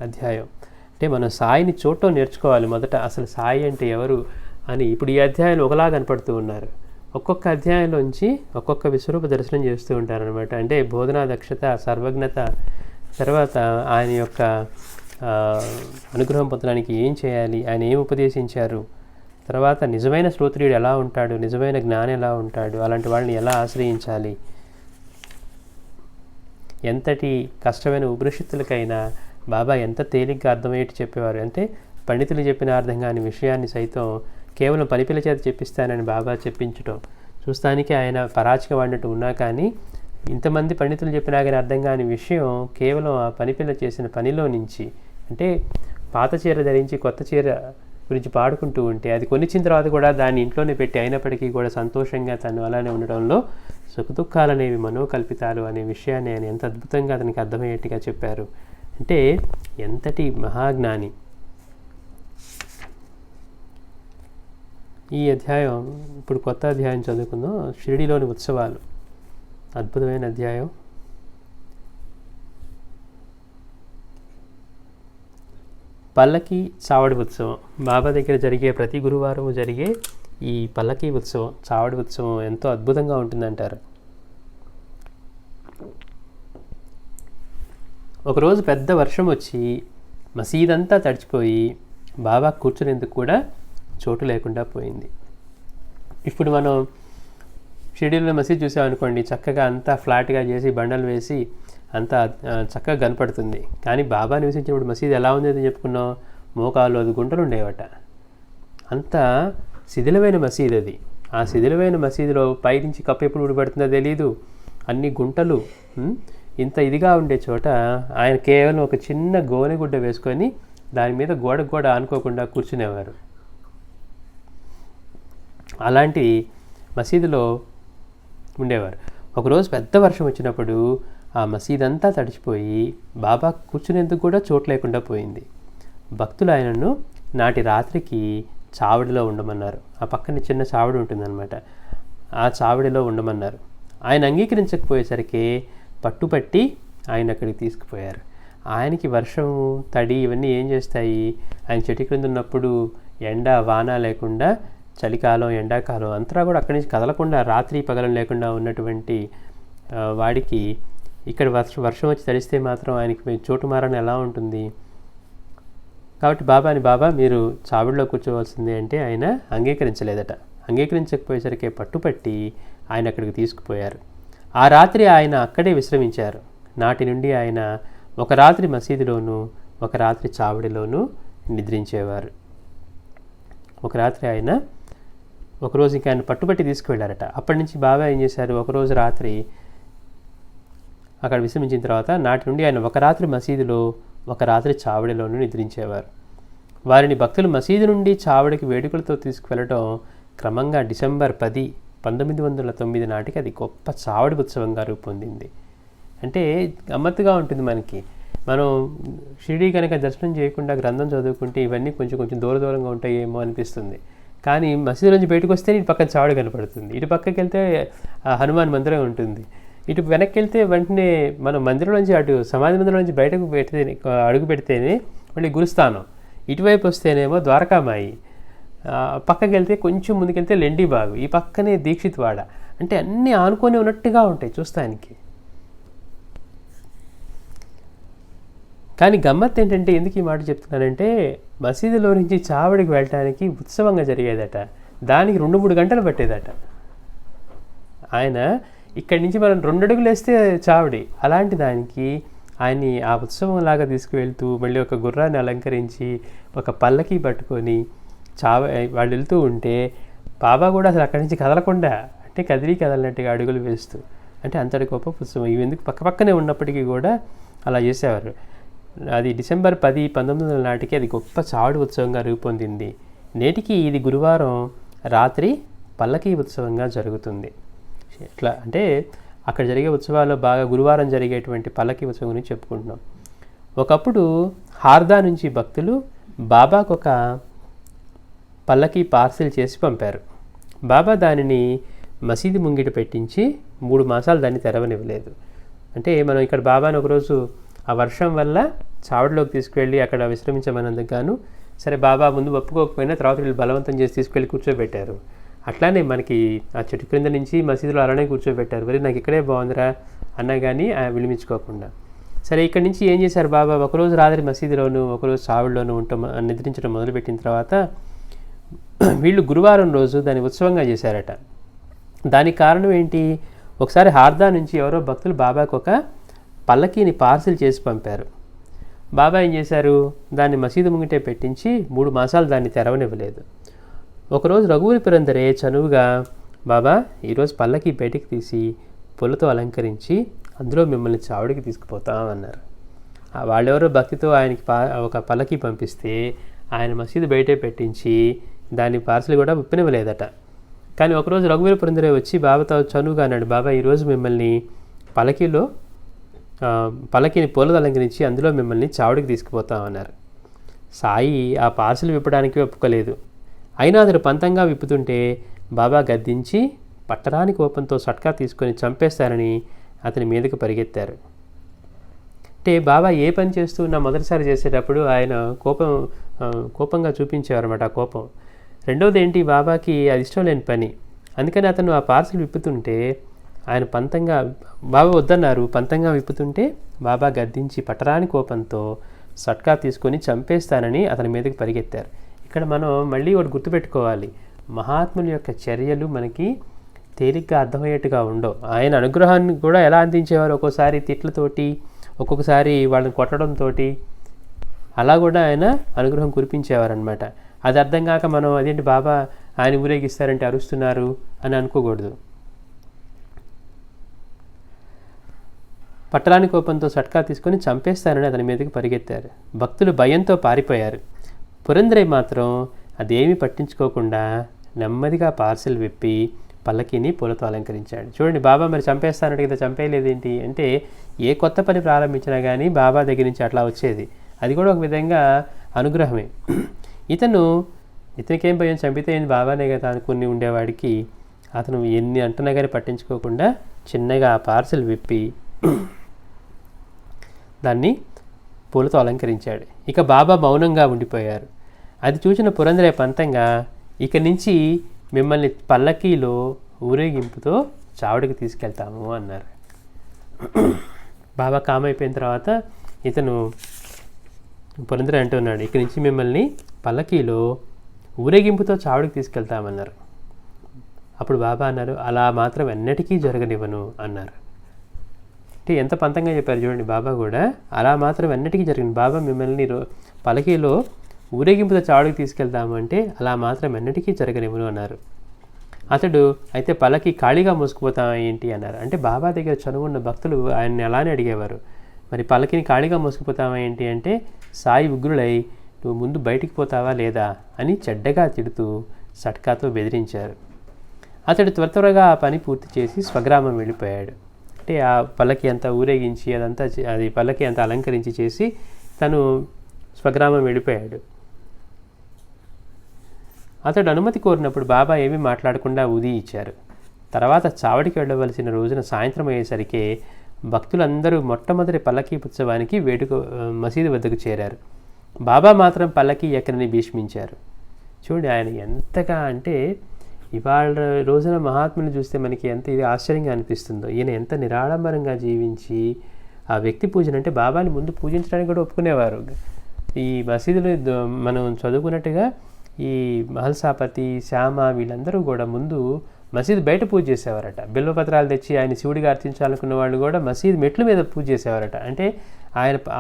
అధ్యాయం. అంటే మనం సాయిని చూడటం నేర్చుకోవాలి మొదట. అసలు సాయి అంటే ఎవరు అని ఇప్పుడు ఈ అధ్యాయంలో ఒకలా కనపడుతూ ఉన్నారు. ఒక్కొక్క అధ్యాయంలోంచి ఒక్కొక్క విశ్వరూప దర్శనం చేస్తూ ఉంటారనమాట. అంటే బోధనా దక్షత, సర్వజ్ఞత, తర్వాత ఆయన యొక్క అనుగ్రహం పొందడానికి ఏం చేయాలి, ఆయన ఏం ఉపదేశించారు, తర్వాత నిజమైన శ్రోత్రియుడు ఎలా ఉంటాడు, నిజమైన జ్ఞానం ఎలా ఉంటాడు, అలాంటి వాళ్ళని ఎలా ఆశ్రయించాలి, ఎంతటి కష్టమైన ఉపనిషత్తులకైనా బాబా ఎంత తేలిగ్గా అర్థమయ్యేట్టు చెప్పేవారు. అంటే పండితులు చెప్పిన అర్థం కాని విషయాన్ని సైతం కేవలం పనిపిల్ల చేత చెప్పిస్తానని బాబా చెప్పించటం చూస్తానికి ఆయన పరాచిక వాడినట్టు ఉన్నా కానీ, ఇంతమంది పండితులు చెప్పినా కానీ అర్థం కాని విషయం కేవలం ఆ పనిపిల్ల చేసిన పనిలో నుంచి, అంటే పాత చీర ధరించి కొత్త చీర గురించి పాడుకుంటూ ఉంటే అది కొనిచ్చిన తర్వాత కూడా దాన్ని ఇంట్లోనే పెట్టి అయినప్పటికీ కూడా సంతోషంగా తను అలానే ఉండడంలో సుఖదుఖాలనేవి మనోకల్పితాలు అనే విషయాన్ని ఆయన ఎంత అద్భుతంగా అతనికి అర్థమయ్యేట్టుగా చెప్పారు. అంటే ఎంతటి మహాజ్ఞాని. ఈ అధ్యాయం ఇప్పుడు కొత్త అధ్యాయం చదువుకుందాం. షిరిడిలోని ఉత్సవాలు, అద్భుతమైన అధ్యాయం. పల్లకి చావడి ఉత్సవం బాబా దగ్గర జరిగే ప్రతి గురువారం జరిగే ఈ పల్లకి ఉత్సవం, చావడి ఉత్సవం ఎంతో అద్భుతంగా ఉంటుందంటారు. ఒకరోజు పెద్ద వర్షం వచ్చి మసీదంతా తడిచిపోయి బాబా కూర్చునేందుకు కూడా చోటు లేకుండా పోయింది. ఇప్పుడు మనం షిరిడీలో మసీద్ చూసామనుకోండి, చక్కగా అంతా ఫ్లాట్గా చేసి బండలు వేసి అంతా చక్కగా కనపడుతుంది. కానీ బాబా నివసించినప్పుడు మసీద్ ఎలా ఉంది అని చెప్పుకున్నాం, మోకాలు అది గుంటలు ఉండేవట. అంత శిథిలమైన మసీద్ అది. ఆ శిథిలమైన మసీదులో పైనుంచి కప్పు ఎప్పుడు ఊడిపడుతుందో తెలీదు, అన్ని గుంటలు. ఇంత ఇదిగా ఉండే చోట ఆయన కేవలం ఒక చిన్న గోనెగుడ్డ వేసుకొని దాని మీద గోడ ఆనుకోకుండా కూర్చునేవారు. అలాంటి మసీదులో ఉండేవారు. ఒకరోజు పెద్ద వర్షం వచ్చినప్పుడు ఆ మసీద్ అంతా తడిచిపోయి బాబా కూర్చునేందుకు కూడా చోటు లేకుండా పోయింది. భక్తులు ఆయనను నాటి రాత్రికి చావడిలో ఉండమన్నారు. ఆ పక్కన చిన్న చావడి ఉంటుందన్నమాట. ఆ చావడిలో ఉండమన్నారు. ఆయన అంగీకరించకపోయేసరికి పట్టుపట్టి ఆయన అక్కడికి తీసుకుపోయారు. ఆయనకి వర్షం, తడి ఇవన్నీ ఏం చేస్తాయి? ఆయన చెట్టు క్రింద ఉన్నప్పుడు ఎండ వాన లేకుండా, చలికాలం ఎండాకాలం అంతా కూడా అక్కడి నుంచి కదలకుండా, రాత్రి పగలం లేకుండా ఉన్నటువంటి వాడికి ఇక్కడ వర్షం వచ్చి తడిస్తే మాత్రం ఆయనకి చోటు మారని ఎలా ఉంటుంది? కాబట్టి బాబా మీరు చావిడిలో కూర్చోవలసిందే అంటే ఆయన అంగీకరించలేదట. అంగీకరించకపోయేసరికి పట్టుపట్టి ఆయన అక్కడికి తీసుకుపోయారు. ఆ రాత్రి ఆయన అక్కడే విశ్రమించారు. నాటి నుండి ఆయన ఒక రాత్రి మసీదులోనూ ఒక రాత్రి చావిడిలోనూ నిద్రించేవారు. ఒక రాత్రి ఆయన ఒకరోజు ఇంకా ఆయన పట్టుబట్టి తీసుకువెళ్ళారట. అప్పటి నుంచి బాబా ఏం చేశారు? ఒకరోజు రాత్రి అక్కడ విశ్రమించిన తర్వాత నాటి నుండి ఆయన ఒక రాత్రి మసీదులో ఒక రాత్రి చావడిలోనూ నిద్రించేవారు. వారిని భక్తులు మసీదు నుండి చావడికి వేడుకలతో తీసుకువెళ్ళడం క్రమంగా డిసెంబర్ 10, 1909 నాటికి అది గొప్ప చావడి ఉత్సవంగా రూపొందింది. అంటే గమ్మత్తుగా ఉంటుంది మనకి. మనం షిరిడీ కనుక దర్శనం చేయకుండా గ్రంథం చదువుకుంటే ఇవన్నీ కొంచెం దూరంగా ఉంటాయేమో అనిపిస్తుంది. కానీ మసీదు నుంచి బయటకు వస్తే ఇటు పక్కన చావడి కనపడుతుంది, ఇటు పక్కకి వెళ్తే హనుమాన్ మందిరం ఉంటుంది, ఇటు వెనక్కి వెళ్తే వెంటనే మనం మందిరం నుంచి అటు సమాధి మందిరం నుంచి బయటకు అడుగు పెడితేనే మళ్ళీ గురుస్థానం, ఇటువైపు వస్తేనేమో ద్వారకామాయి, పక్కకి వెళ్తే కొంచెం ముందుకెళ్తే లెండిబాగు, ఈ పక్కనే దీక్షిత్ వాడ. అంటే అన్నీ ఆనుకొని ఉన్నట్టుగా ఉంటాయి చూస్తానికి. కానీ గమ్మత్ ఏంటంటే, ఎందుకు ఈ మాట చెప్తున్నానంటే, మసీదులో నుంచి చావడికి వెళ్ళటానికి ఉత్సవంగా జరిగేదట. దానికి 2-3 గంటలు పట్టేదట. ఆయన ఇక్కడి నుంచి మనం 2 అడుగులు వేస్తే చావడి, అలాంటి దానికి ఆయన్ని ఆ ఉత్సవం లాగా తీసుకువెళ్తూ మళ్ళీ ఒక గుర్రాన్ని అలంకరించి ఒక పల్లకి పట్టుకొని వాళ్ళు వెళ్తూ ఉంటే బాబా కూడా అసలు అక్కడి నుంచి కదలకుండా, అంటే కదిలినట్టుగా అడుగులు వేస్తూ, అంటే అంతటి గొప్ప ఉత్సవం. ఇవి ఎందుకు పక్కనే ఉన్నప్పటికీ కూడా అలా చేసేవారు. అది డిసెంబర్ 10, 1900 నాటికి అది గొప్ప చావడి ఉత్సవంగా రూపొందింది. నేటికి ఇది గురువారం రాత్రి పల్లకీ ఉత్సవంగా జరుగుతుంది. ఎట్లా అంటే అక్కడ జరిగే ఉత్సవాల్లో బాగా గురువారం జరిగేటువంటి పల్లకీ ఉత్సవం గురించి చెప్పుకుంటున్నాం. ఒకప్పుడు హార్దా నుంచి భక్తులు బాబాకు ఒక పల్లకీ పార్సిల్ చేసి పంపారు. బాబా దానిని మసీదు ముంగిట పెట్టించి 3 మాసాలు దాన్ని తెరవనివ్వలేదు. అంటే మనం ఇక్కడ బాబాను ఒకరోజు ఆ వర్షం వల్ల చావడిలోకి తీసుకువెళ్ళి అక్కడ విశ్రమించమన్నందుకు గాను, సరే బాబా ముందు ఒప్పుకోకపోయినా తర్వాత వీళ్ళు బలవంతం చేసి తీసుకెళ్ళి కూర్చోబెట్టారు. అట్లానే మనకి ఆ చెట్టు క్రింద నుంచి మసీదులో అలానే కూర్చోబెట్టారు. మరి నాకు ఇక్కడే బాగుందిరా అన్నా కానీ విలిమించుకోకుండా. సరే ఇక్కడి నుంచి ఏం చేశారు బాబా? ఒకరోజు రాత్రి మసీదులోను ఒకరోజు చావడిలోను నిద్రించడం మొదలుపెట్టిన తర్వాత వీళ్ళు గురువారం రోజు దాన్ని ఉత్సవంగా చేశారట. దానికి కారణం ఏంటి? ఒకసారి హార్దా నుంచి ఎవరో భక్తులు బాబాకు ఒక పల్లకీని పార్సిల్ చేసి పంపారు. బాబా ఏం చేశారు? దాన్ని మసీదు ముంగిటే పెట్టించి 3 మాసాలు దాన్ని తెరవనివ్వలేదు. ఒకరోజు రఘువరి పురందరే చనువుగా, బాబా ఈరోజు పల్లకి బయటికి తీసి పూలతో అలంకరించి అందులో మిమ్మల్ని చావుడికి తీసుకుపోతామన్నారు. వాళ్ళెవరో భక్తితో ఆయనకి ఒక పల్లకి పంపిస్తే ఆయన మసీదు బయటే పెట్టించి దాని పార్సిల్ కూడా విప్పనివ్వలేదట. కానీ ఒకరోజు రఘువీర పురందరే వచ్చి బాబాతో చనువుగా అన్నాడు, బాబా ఈరోజు మిమ్మల్ని పల్లకిని పూలతో అలంకరించి అందులో మిమ్మల్ని చావుడికి తీసుకుపోతామన్నారు. సాయి ఆ పార్సిల్ విప్పడానికి ఒప్పుకోలేదు. అయినా అతడు పంతంగా విప్పుతుంటే బాబా గద్దించి పట్టరాని కోపంతో సట్కా తీసుకొని చంపేస్తారని అతని మీదకు పరిగెత్తారు. అంటే బాబా ఏ పని చేస్తూ ఉన్నా మొదటిసారి చేసేటప్పుడు ఆయన కోపంగా చూపించేవారన్నమాట. ఆ కోపం. రెండవది ఏంటి, బాబాకి అది ఇష్టం లేని పని. అందుకని అతను ఆ పార్సిల్ విప్పుతుంటే ఆయన బాబా వద్దన్నారు. పంతంగా విప్పుతుంటే బాబా గద్దించి పట్టరాని కోపంతో సట్కా తీసుకొని చంపేస్తానని అతని మీదకి పరిగెత్తారు. ఇక్కడ మనం మళ్ళీ ఒకటి గుర్తుపెట్టుకోవాలి, మహాత్ముల యొక్క చర్యలు మనకి తేలిగ్గా అర్థమయ్యేట్టుగా ఉండవు. ఆయన అనుగ్రహాన్ని కూడా ఎలా అందించేవారు? ఒక్కోసారి తిట్లతోటి, ఒక్కొక్కసారి వాళ్ళని కొట్టడంతో అలా కూడా ఆయన అనుగ్రహం కురిపించేవారనమాట. అది అర్థం కాక మనం అదేంటి బాబా ఆయన ఊరేగిస్తారంటే అరుస్తున్నారు అని అనుకోకూడదు. పట్టరాని కోపంతో సట్కా తీసుకొని చంపేస్తారని అతని మీదకి పరిగెత్తారు. భక్తులు భయంతో పారిపోయారు. పురందరే మాత్రం అదేమీ పట్టించుకోకుండా నెమ్మదిగా పార్సిల్ విప్పి పల్లకిని పూలతో అలంకరించాడు. చూడండి, బాబా మరి చంపేస్తానంటే కదా, చంపేయలేదేంటి అంటే, ఏ కొత్త పని ప్రారంభించినా కానీ బాబా దగ్గర నుంచి అట్లా వచ్చేది. అది కూడా ఒక విధంగా అనుగ్రహమే. ఇతనికేం భయం, చంపితే ఏంది బాబానే కదా అనుకుని ఉండేవాడికి అతను ఎన్ని అంటున్నా కానీ పట్టించుకోకుండా చిన్నగా ఆ పార్సెల్ విప్పి దాన్ని పూలతో అలంకరించాడు. ఇక బాబా మౌనంగా ఉండిపోయారు. అది చూసిన పురందరే పంతంగా, ఇక నుంచి మిమ్మల్ని పల్లకీలో ఊరేగింపుతో చావుడికి తీసుకెళ్తాము అన్నారు. బాబా కామైపోయిన తర్వాత ఇతను పురందరే అంటున్నాడు, ఇక నుంచి మిమ్మల్ని పల్లకీలో ఊరేగింపుతో చావుడికి తీసుకెళ్తామన్నారు. అప్పుడు బాబా అన్నారు, అలా మాత్రం ఎన్నటికీ జరగనివ్వను అన్నారు. అంటే ఎంత పంతంగా చెప్పారు చూడండి. బాబా కూడా అలా మాత్రం ఎన్నటికీ జరిగింది. బాబా మిమ్మల్ని పల్లకీలో ఊరేగింపుతో చావుడికి తీసుకెళ్తాము అంటే అలా మాత్రం ఎన్నటికీ జరగనివ్వను అన్నారు. అతడు అయితే పల్లకి ఖాళీగా మోసుకుపోతావా ఏంటి అన్నారు. అంటే బాబా దగ్గర చనువున్న భక్తులు ఆయన్ని అలానే అడిగేవారు, మరి పల్లకిని ఖాళీగా మోసుకుపోతావా ఏంటి అంటే సాయి ఉగ్రులై నువ్వు ముందు బయటికి పోతావా లేదా అని చెడ్డగా తిడుతూ సట్కాతో బెదిరించారు. అతడు త్వరగా ఆ పని పూర్తి చేసి స్వగ్రామం వెళ్ళిపోయాడు. అంటే ఆ పల్లకి అంతా ఊరేగించి అది పల్లకి అంతా అలంకరించి చేసి తను స్వగ్రామం వెళ్ళిపోయాడు. అతడు అనుమతి కోరినప్పుడు బాబా ఏమీ మాట్లాడకుండా ఊది ఇచ్చారు. తర్వాత చావడికి వెళ్ళవలసిన రోజున సాయంత్రం అయ్యేసరికి భక్తులందరూ మొట్టమొదటి పల్లకీ ఉత్సవానికి మసీదు వద్దకు చేరారు. బాబా మాత్రం పల్లకీ ఎక్కనని భీష్మించారు. చూడండి ఆయన ఎంతగా అంటే ఇవాళ రోజున మహాత్ముని చూస్తే మనకి ఎంత ఇది ఆశ్చర్యంగా అనిపిస్తుందో. ఈయన ఎంత నిరాడంబరంగా జీవించి ఆ వ్యక్తి పూజన అంటే బాబాని ముందు పూజించడానికి కూడా ఒప్పుకునేవారు. ఈ మసీదులో మనం చదువుకున్నట్టుగా ఈ మహల్సాపతి, శ్యామ వీళ్ళందరూ కూడా ముందు మసీదు బయట పూజ చేసేవారట. బిల్వపత్రాలు తెచ్చి ఆయన శివుడిగా అర్చించాలనుకున్న వాళ్ళు కూడా మసీదు మెట్ల మీద పూజ చేసేవారట. అంటే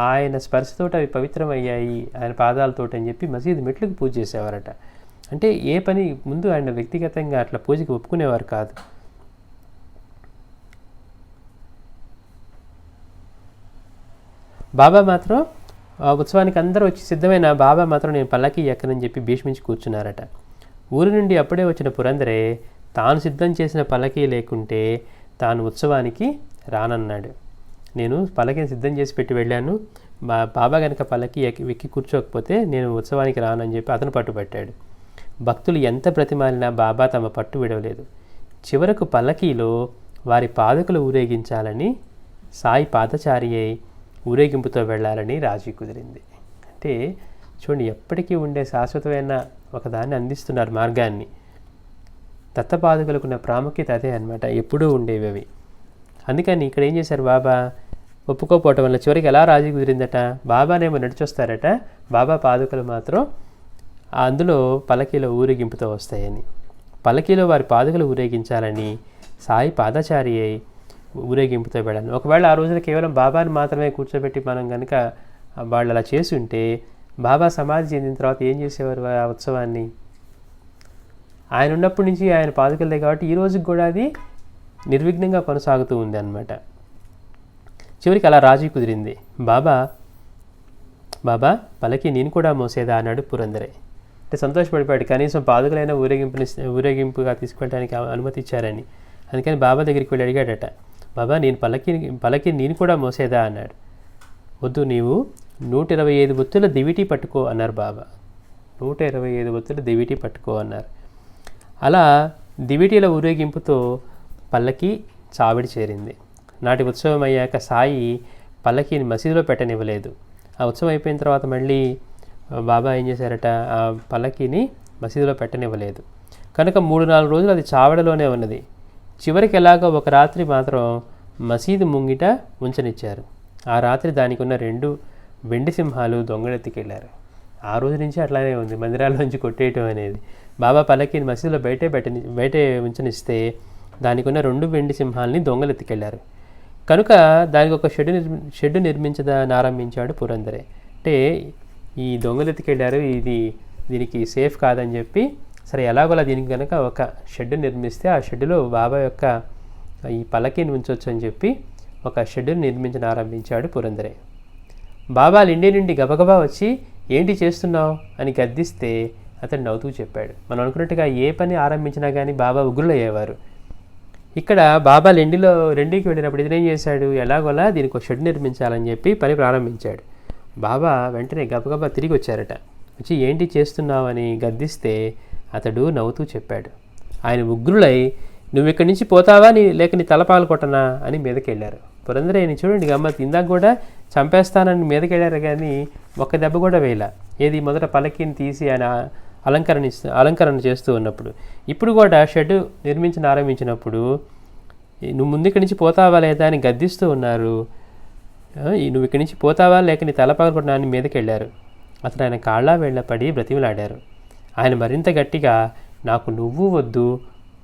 ఆయన స్పర్శతోటి అవి పవిత్రమయ్యాయి ఆయన పాదాలతోటి అని చెప్పి మసీదు మెట్లకు పూజ చేసేవారట. అంటే ఏ పని ముందు ఆయన వ్యక్తిగతంగా అట్లా పూజకి ఒప్పుకునేవారు కాదు. బాబా మాత్రం ఆ ఉత్సవానికి అందరూ వచ్చి సిద్ధమైన బాబా మాత్రం నేను పల్లకి ఎక్కనని చెప్పి భీష్మించి కూర్చున్నారట. ఊరి నుండి అప్పుడే వచ్చిన పురందరే తాను సిద్ధం చేసిన పల్లకి లేకుంటే తాను ఉత్సవానికి రానన్నాడు. నేను పల్లకిని సిద్ధం చేసి పెట్టి వెళ్ళాను, బాబా కనుక పల్లకి ఎక్కి కూర్చోకపోతే నేను ఉత్సవానికి రానని చెప్పి అతను పట్టుబట్టాడు. భక్తులు ఎంత బ్రతిమాలినా బాబా తమ పట్టు విడవలేదు. చివరకు పల్లకీలో వారి పాదకులు ఊరేగించాలని సాయి పాదచారి అయి ఊరేగింపుతో వెళ్ళాలని రాజీ కుదిరింది. అంటే చూడండి ఎప్పటికీ ఉండే శాశ్వతమైన ఒకదాన్ని అందిస్తున్నారు మార్గాన్ని. దత్తపాదుకులకున్న ప్రాముఖ్యత అదే అనమాట, ఎప్పుడూ ఉండేవి అవి. అందుకని ఇక్కడ ఏం చేశారు బాబా ఒప్పుకోపోవటం వల్ల చివరికి ఎలా రాజీ కుదిరిందట, బాబానేమో నడిచొస్తారట, బాబా పాదుకలు మాత్రం అందులో పల్లకీలో ఊరేగింపుతో వస్తాయని. పల్లకీలో వారి పాదుకలు ఊరేగించాలని సాయి పాదచారి అయి ఊరేగింపుతో వెళ్ళాలి. ఒకవేళ ఆ రోజున కేవలం బాబాని మాత్రమే కూర్చోబెట్టి మనం కనుక వాళ్ళు అలా చేసి ఉంటే బాబా సమాధి చెందిన తర్వాత ఏం చేసేవారు ఆ ఉత్సవాన్ని? ఆయన ఉన్నప్పటి నుంచి ఆయన పాదుకలే కాబట్టి ఈ రోజుకి కూడా అది నిర్విఘ్నంగా కొనసాగుతూ ఉంది అన్నమాట. చివరికి అలా రాజీ కుదిరింది. బాబా పల్లకి నేను కూడా మోసేదా అన్నాడు పురందరే. అంటే సంతోషపడిపోయాడు, కనీసం పాదుకలైన ఊరేగింపుగా తీసుకెళ్ళడానికి అనుమతి ఇచ్చారని. అందుకని బాబా దగ్గరికి వెళ్ళి అడిగాడట, బాబా నేను పల్లకి నేను కూడా మోసేదా అన్నాడు. వద్దు, నీవు 125 ఒత్తుల దివిటీ పట్టుకో అన్నారు బాబా. 125 ఒత్తుల దివిటీ పట్టుకో అన్నారు. అలా దివిటీల ఊరేగింపుతో పల్లకి చావిడి చేరింది. నాటి ఉత్సవం అయ్యాక సాయి పల్లకిని మసీదులో పెట్టనివ్వలేదు. ఆ ఉత్సవం అయిపోయిన తర్వాత మళ్ళీ బాబా ఏం చేశారట, ఆ పల్లకిని మసీదులో పెట్టనివ్వలేదు. కనుక 3-4 రోజులు అది చావడలోనే ఉన్నది. చివరికి ఎలాగో ఒక రాత్రి మాత్రం మసీదు ముంగిట ఉంచనిచ్చారు. ఆ రాత్రి దానికి ఉన్న 2 వెండి సింహాలు దొంగలెత్తికెళ్ళారు. ఆ రోజు నుంచి అట్లానే ఉంది, మందిరాల నుంచి కొట్టేయటం అనేది. బాబా పల్లకిని మసీదులో బయటే ఉంచనిస్తే దానికి ఉన్న 2 వెండి సింహాలని దొంగలెత్తికెళ్ళారు. కనుక దానికి ఒక షెడ్ నిర్మించదారంభించాడు పురందరే. అంటే ఈ దొంగలెత్తికెళ్ళారు, దీనికి సేఫ్ కాదని చెప్పి సరే ఎలాగోలా దీనికి కనుక ఒక షెడ్ నిర్మిస్తే ఆ షెడ్డులో బాబా యొక్క ఈ పల్లకిని ఉంచవచ్చు అని చెప్పి ఒక షెడ్డును నిర్మించడారంభించాడు పురందరే. బాబా ఇండి నుండి గబగబా వచ్చి ఏంటి చేస్తున్నావు అని గద్దిస్తే అతను నవ్వుతూ చెప్పాడు. మనం అనుకున్నట్టుగా ఏ పని ఆరంభించినా కానీ బాబా ఉగ్రులయ్యేవారు. ఇక్కడ బాబా రెండీకి వెళ్ళినప్పుడు ఇతనేం చేశాడు, ఎలాగోలా దీనికి ఒక షెడ్ నిర్మించాలని చెప్పి పని ప్రారంభించాడు. బాబా వెంటనే గబగబా తిరిగి వచ్చారట. వచ్చి ఏంటి చేస్తున్నావని గద్దిస్తే అతడు నవ్వుతూ చెప్పాడు. ఆయన ఉగ్రులై, నువ్వు ఇక్కడి నుంచి పోతావా లేక నీ తలపాలు కొట్టనా అని మీదకి వెళ్ళారు. పురందరేని చూడండి గమ్మత్, ఇందాక కూడా చంపేస్తానని మీదకి వెళ్ళారు కానీ ఒక్క దెబ్బ కూడా వేయలా. ఏది మొదట పల్లకీని తీసి ఆయన అలంకరణ చేస్తూ ఉన్నప్పుడు, ఇప్పుడు కూడా షెడ్ ఆరంభించినప్పుడు నువ్వు ముందు ఇక్కడి నుంచి పోతావా లేదా అని గద్దిస్తూ ఉన్నారు. నువ్వు ఇక్కడి నుంచి పోతావా లేక నీ తలపాలు కొట్టనా అని మీదకి వెళ్ళారు. అతను ఆయన కాళ్ళ వేళ్లపడి బ్రతిమలాడారు. ఆయన మరింత గట్టిగా, నాకు నువ్వు వద్దు,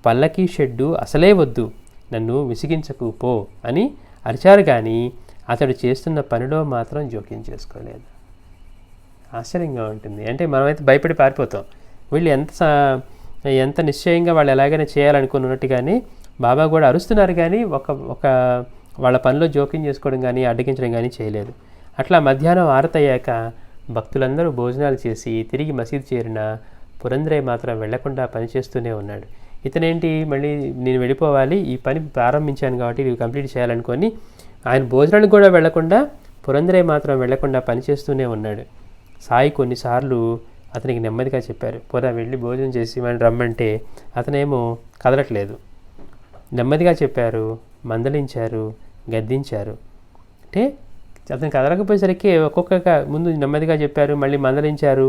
పల్లకీ షెడ్డు అసలే వద్దు, నన్ను విసిగించకు పో అని అరిచారు. కానీ అతడు చేస్తున్న పనిలో మాత్రం జోక్యం చేసుకోలేదు. ఆశ్చర్యంగా ఉంటుంది. అంటే మనమైతే భయపడి పారిపోతాం. వీళ్ళు ఎంత నిశ్చయంగా వాళ్ళు ఎలాగైనా చేయాలనుకున్నట్టుగానే బాబా కూడా అరుస్తున్నారు, కానీ ఒక వాళ్ళ పనిలో జోక్యం చేసుకోవడం కానీ అడ్డగించడం కానీ చేయలేదు. అట్లా మధ్యాహ్నం ఆరతయ్యాక భక్తులందరూ భోజనాలు చేసి తిరిగి మసీదు చేరిన పురందరే మాత్రం వెళ్లకుండా పనిచేస్తూనే ఉన్నాడు. ఇతనేంటి, మళ్ళీ నేను వెళ్ళిపోవాలి, ఈ పని ప్రారంభించాను కాబట్టి ఇవి కంప్లీట్ చేయాలనుకొని ఆయన భోజనానికి కూడా వెళ్లకుండా పురందరే మాత్రం వెళ్లకుండా పనిచేస్తూనే ఉన్నాడు. సాయి కొన్నిసార్లు అతనికి నెమ్మదిగా చెప్పారు, పోరా వెళ్ళి భోజనం చేసి మనం రమ్మంటే అతనేమో కదలట్లేదు. నెమ్మదిగా చెప్పారు, మందలించారు, గద్దించారు. అంటే అతను కదలకపోయేసరికి ఒక్కొక్క ముందు నెమ్మదిగా చెప్పారు, మళ్ళీ మందలించారు,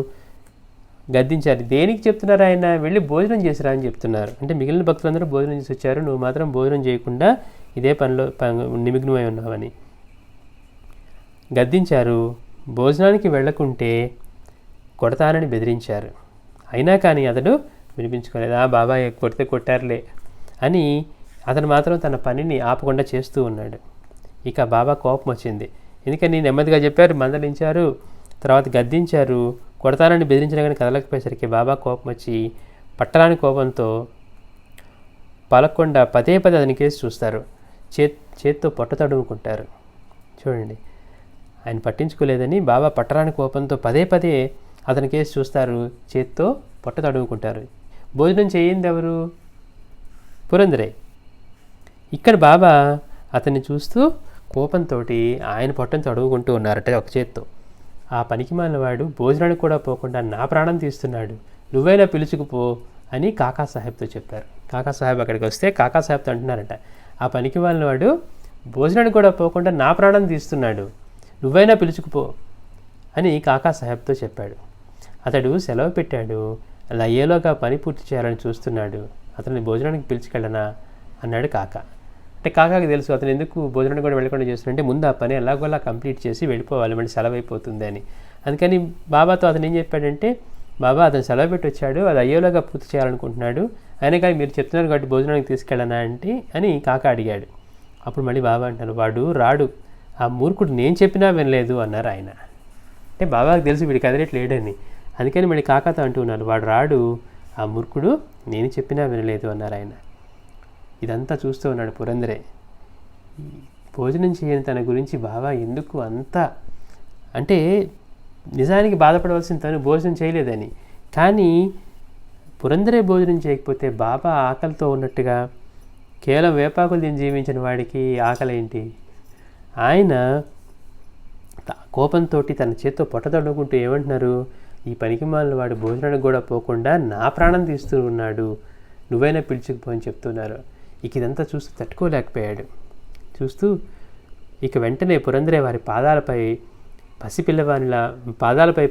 గద్దించారు. దేనికి చెప్తున్నారు? ఆయన వెళ్ళి భోజనం చేసిరా అని చెప్తున్నారు. అంటే మిగిలిన భక్తులందరూ భోజనం చేసి వచ్చారు, నువ్వు మాత్రం భోజనం చేయకుండా ఇదే పనిలో నిమగ్నమై ఉన్నావని గద్దించారు. భోజనానికి వెళ్లకుంటే కొడతానని బెదిరించారు. అయినా కానీ అతడు వినిపించుకోలేదు. బాబాయ్ కొడితే కొట్టారులే అని అతను మాత్రం తన పనిని ఆపకుండా చేస్తూ ఉన్నాడు. ఇక బాబా కోపం వచ్చింది. ఎందుకని నెమ్మదిగా చెప్పారు, మందలించారు, తర్వాత గద్దించారు, కొడతానని బెదిరించినా కానీ కదలకపోయేసరికి బాబా కోపం వచ్చి పట్టరాని కోపంతో పలకుండా పదే అతని కేసు చూస్తారు. చేత్తో పొట్ట తడుముకుంటారు. చూడండి, ఆయన పట్టించుకోలేదని బాబా పట్టరాని కోపంతో పదే అతని కేసు చూస్తారు, చేత్తో పొట్ట తడుముకుంటారు. భోజనం చేయింది ఎవరు? పురందరే. ఇక్కడ బాబా అతన్ని చూస్తూ కోపంతో ఆయన పొట్టను తడుముకుంటూ ఉన్నారట ఒక చేత్తో. ఆ పనికిమాలిన వాడు భోజనానికి కూడా పోకుండా నా ప్రాణం తీస్తున్నాడు, నువ్వైనా పిలుచుకుపో అని కాకాసాహెబ్తో చెప్పారు. కాకాసాహెబ్ అక్కడికి వస్తే కాకాసాహెబ్తో అంటున్నారట, ఆ పనికిమాలిన వాడు భోజనానికి కూడా పోకుండా నా ప్రాణం తీస్తున్నాడు, నువ్వైనా పిలుచుకుపో అని కాకాసాహెబ్తో చెప్పాడు. అతడు సెలవు పెట్టాడు, అలా అయ్యేలోగా పని పూర్తి చేయాలని చూస్తున్నాడు, అతన్ని భోజనానికి పిలుచుకెళ్ళనా అన్నాడు కాకా. అంటే కాకాకి తెలుసు అతను ఎందుకు భోజనానికి కూడా వెళ్ళకుండా చేస్తున్నాడంటే ముందు ఆ పని ఎలాగోలా కంప్లీట్ చేసి వెళ్ళిపోవాలి, మళ్ళీ సెలవు అయిపోతుంది అని. అందుకని బాబాతో అతను ఏం చెప్పాడంటే, బాబా అతను సెలవు పెట్టి వచ్చాడు, అది అయ్యేలాగా పూర్తి చేయాలనుకుంటున్నాడు, అయినా కానీ మీరు చెప్తున్నారు కాబట్టి భోజనానికి తీసుకెళ్ళనా అంటే అని కాకా అడిగాడు. అప్పుడు మళ్ళీ బాబా అంటారు, వాడు రాడు, ఆ మూర్ఖుడు నేను చెప్పినా వినలేదు అన్నారు ఆయన. అంటే బాబాకి తెలుసు వీడికి కదిలేట్లేడని, అందుకని మళ్ళీ కాకాతో అంటూ ఉన్నారు, వాడు రాడు, ఆ మూర్ఖుడు నేను చెప్పినా వినలేదు అన్నారు ఆయన. ఇదంతా చూస్తూ ఉన్నాడు పురందరే. భోజనం చేయని తన గురించి బాబా ఎందుకు అంత అంటే నిజానికి బాధపడవలసిన తను భోజనం చేయలేదని, కానీ పురందరే భోజనం చేయకపోతే బాబా ఆకలితో ఉన్నట్టుగా కేవలం వేపాకులు తిని జీవించిన వాడికి ఆకలి ఏంటి? ఆయన కోపంతో తన చేత్తో పొట్టదొడుకుంటూ ఏమంటున్నారు, ఈ పనికిమాలిన వాడు భోజనానికి కూడా పోకుండా నా ప్రాణం తీస్తూ ఉన్నాడు, నువ్వైనా పిలుచుకుపోని చెప్తున్నారు. ఇక ఇదంతా చూస్తూ తట్టుకోలేకపోయాడు. చూస్తూ ఇక వెంటనే పురందరే వారి పాదాలపై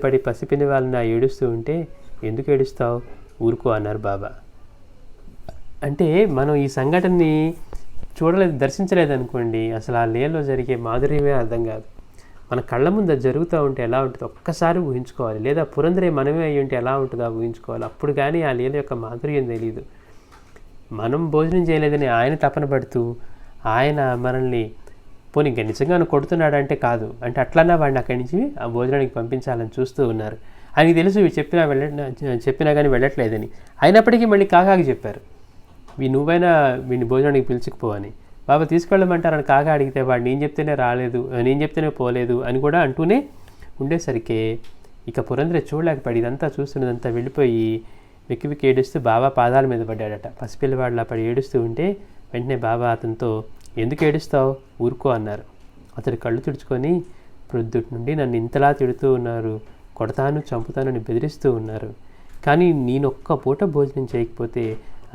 పడి పసిపిల్లవాళ్ళని ఏడుస్తూ ఉంటే, ఎందుకు ఏడుస్తావు, ఊరుకో అన్నారు బాబా. అంటే మనం ఈ సంఘటనని దర్శించలేదనుకోండి, అసలు ఆ లీలలో జరిగే మాధుర్యమే అర్థం కాదు. మన కళ్ళ ముందు అది జరుగుతూ ఉంటే ఎలా ఉంటుందో ఒక్కసారి ఊహించుకోవాలి, లేదా పురందరే మనమే అయ్యి ఉంటే ఎలా ఉంటుందో ఊహించుకోవాలి. అప్పుడు కానీ ఆ లీల యొక్క మాధుర్యం తెలియదు. మనం భోజనం చేయలేదని ఆయన తపన పడుతూ ఆయన మనల్ని పోనీ ఇంకా నిజంగా కొడుతున్నాడంటే కాదు, అంటే అట్లన్నా వాడిని అక్కడి నుంచి ఆ భోజనానికి పంపించాలని చూస్తూ ఉన్నారు. ఆయనకి తెలుసు చెప్పినా కానీ వెళ్ళట్లేదని. అయినప్పటికీ మళ్ళీ కాకాకి చెప్పారు, నువ్వైనా వీడిని భోజనానికి పిలుచుకుపోవని. బాబా తీసుకెళ్ళమంటారని కాకా అడిగితే వాడు నేను చెప్తేనే రాలేదు, నేను చెప్తేనే పోలేదు అని కూడా అంటూనే ఉండేసరికి ఇక పురందరే చూడలేకపోయాడు. ఇదంతా చూస్తున్నదంతా వెళ్ళిపోయి వెక్కి ఏడుస్తూ బాబా పాదాల మీద పడ్డాడట. పసిపిల్లవాడిలా పడి ఏడుస్తూ ఉంటే వెంటనే బాబా అతనితో, ఎందుకు ఏడుస్తావు, ఊరుకో అన్నారు. అతడు కళ్ళు తుడుచుకొని, ప్రొద్దుటి నుండి నన్ను ఇంతలా తిడుతూ ఉన్నారు, కొడతాను చంపుతానని బెదిరిస్తూ ఉన్నారు. కానీ నేనొక్క పూట భోజనం చేయకపోతే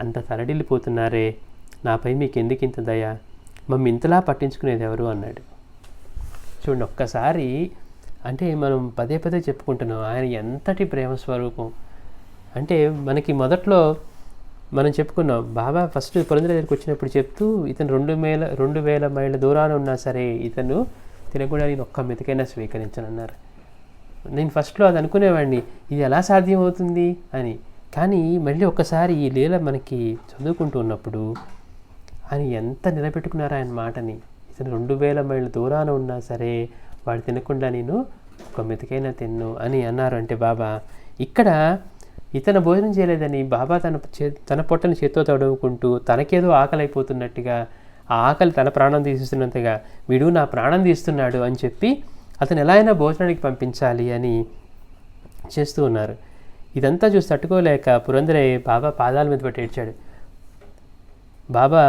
అంత తలడిల్లిపోతున్నారే, నాపై మీకు ఎందుకు ఇంత దయ, మమ్మల్ని ఇంతలా పట్టించుకునేది ఎవరు అన్నాడు. చూడండి, ఒక్కసారి అంటే మనం పదే పదే చెప్పుకుంటున్నాం ఆయన ఎంతటి ప్రేమ స్వరూపం. అంటే మనకి మొదట్లో మనం చెప్పుకున్నాం, బాబా ఫస్ట్ పురంధర దగ్గరికి వచ్చినప్పుడు చెప్తూ ఇతను 2000 మైళ్ళ దూరాన ఉన్నా సరే ఇతను తినకుండా నేను ఒక్క మెతుకైనా స్వీకరించనన్నారు. నేను ఫస్ట్లో అది అనుకునేవాడిని, ఇది ఎలా సాధ్యం అవుతుంది అని. కానీ మళ్ళీ ఒక్కసారి ఈ లీల మనకి చదువుకుంటూ ఉన్నప్పుడు ఆయన ఎంత నిలబెట్టుకున్నారు ఆయన మాటని. ఇతను 2000 మైళ్ళ దూరాన ఉన్నా సరే వాడు తినకుండా నేను ఒక మెతుకైనా తిన్ను అని అన్నారు. అంటే బాబా ఇక్కడ ఇతను భోజనం చేయలేదని బాబా తన పొట్టని చేత్తో తడుముకుంటూ తనకేదో ఆకలి అయిపోతున్నట్టుగా, ఆ ఆకలి తన ప్రాణం తీస్తున్నంతగా వీడు నా ప్రాణం తీస్తున్నాడు అని చెప్పి అతను ఎలా అయినా భోజనానికి పంపించాలి అని చేస్తూ ఉన్నారు. ఇదంతా చూసి తట్టుకోలేక పురంధరే బాబా పాదాల మీద పట్టి ఏడ్చాడు. బాబా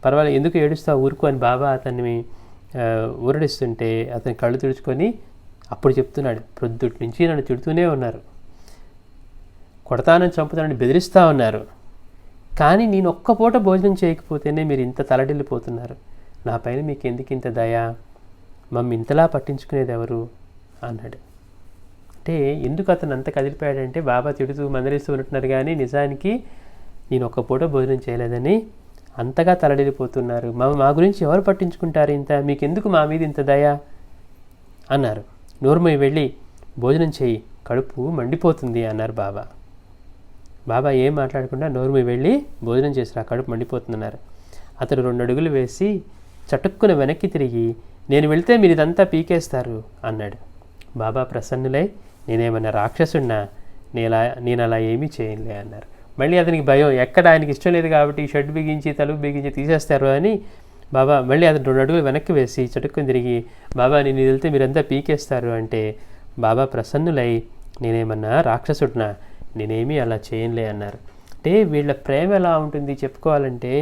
పర్వాలేదు, ఎందుకు ఏడుస్తావు ఊరుకో అని బాబా అతన్ని ఊరడిస్తుంటే అతని కళ్ళు తుడుచుకొని అప్పుడు చెప్తున్నాడు, ప్రొద్దుటి నుంచి నన్ను తిడుతూనే ఉన్నారు, కొడతానని చంపుతానని బెదిరిస్తూ ఉన్నారు, కానీ నేను ఒక్క పూట భోజనం చేయకపోతేనే మీరు ఇంత తలడిల్లిపోతున్నారు, నా పైన మీకు ఎందుకు ఇంత దయ, మమ్మల్ని ఇంతలా పట్టించుకునేది ఎవరు అన్నాడు. అంటే ఎందుకు అతను అంత కదిలిపోయాడంటే బాబా తిడుతూ మందలిస్తూ ఉంటున్నారు, కానీ నిజానికి నేను ఒక్క పూట భోజనం చేయలేదని అంతగా తలడిల్లిపోతున్నారు, మా గురించి ఎవరు పట్టించుకుంటారు ఇంత, మీకెందుకు మా మీద ఇంత దయ అన్నారు. నోరుమై వెళ్ళి భోజనం చేయి, కడుపు మండిపోతుంది అన్నారు బాబా. బాబా ఏం మాట్లాడకుండా నోరుమై వెళ్ళి భోజనం చేసిరా, కడుపు మండిపోతుందన్నారు. అతడు 2 అడుగులు వేసి చటుక్కున వెనక్కి తిరిగి నేను వెళ్తే మీరు ఇదంతా పీకేస్తారు అన్నాడు. బాబా ప్రసన్నులై నేనేమన్నా రాక్షసున్నా, నేను అలా ఏమీ చేయలే అన్నారు. మళ్ళీ అతనికి భయం, ఎక్కడ ఆయనకి ఇష్టం లేదు కాబట్టి షర్ట్ బిగించి తలుపు బిగించి తీసేస్తారు అని బాబా మళ్ళీ అతను 2 అడుగులు వెనక్కి వేసి చటుక్కుని తిరిగి బాబా నేను వెళ్తే మీరంతా పీకేస్తారు అంటే బాబా ప్రసన్నులై నేనేమన్నా రాక్షసుడినా, నేనేమీ అలా చేయలే అన్నారు. అంటే వీళ్ళ ప్రేమ ఎలా ఉంటుంది చెప్పుకోవాలంటే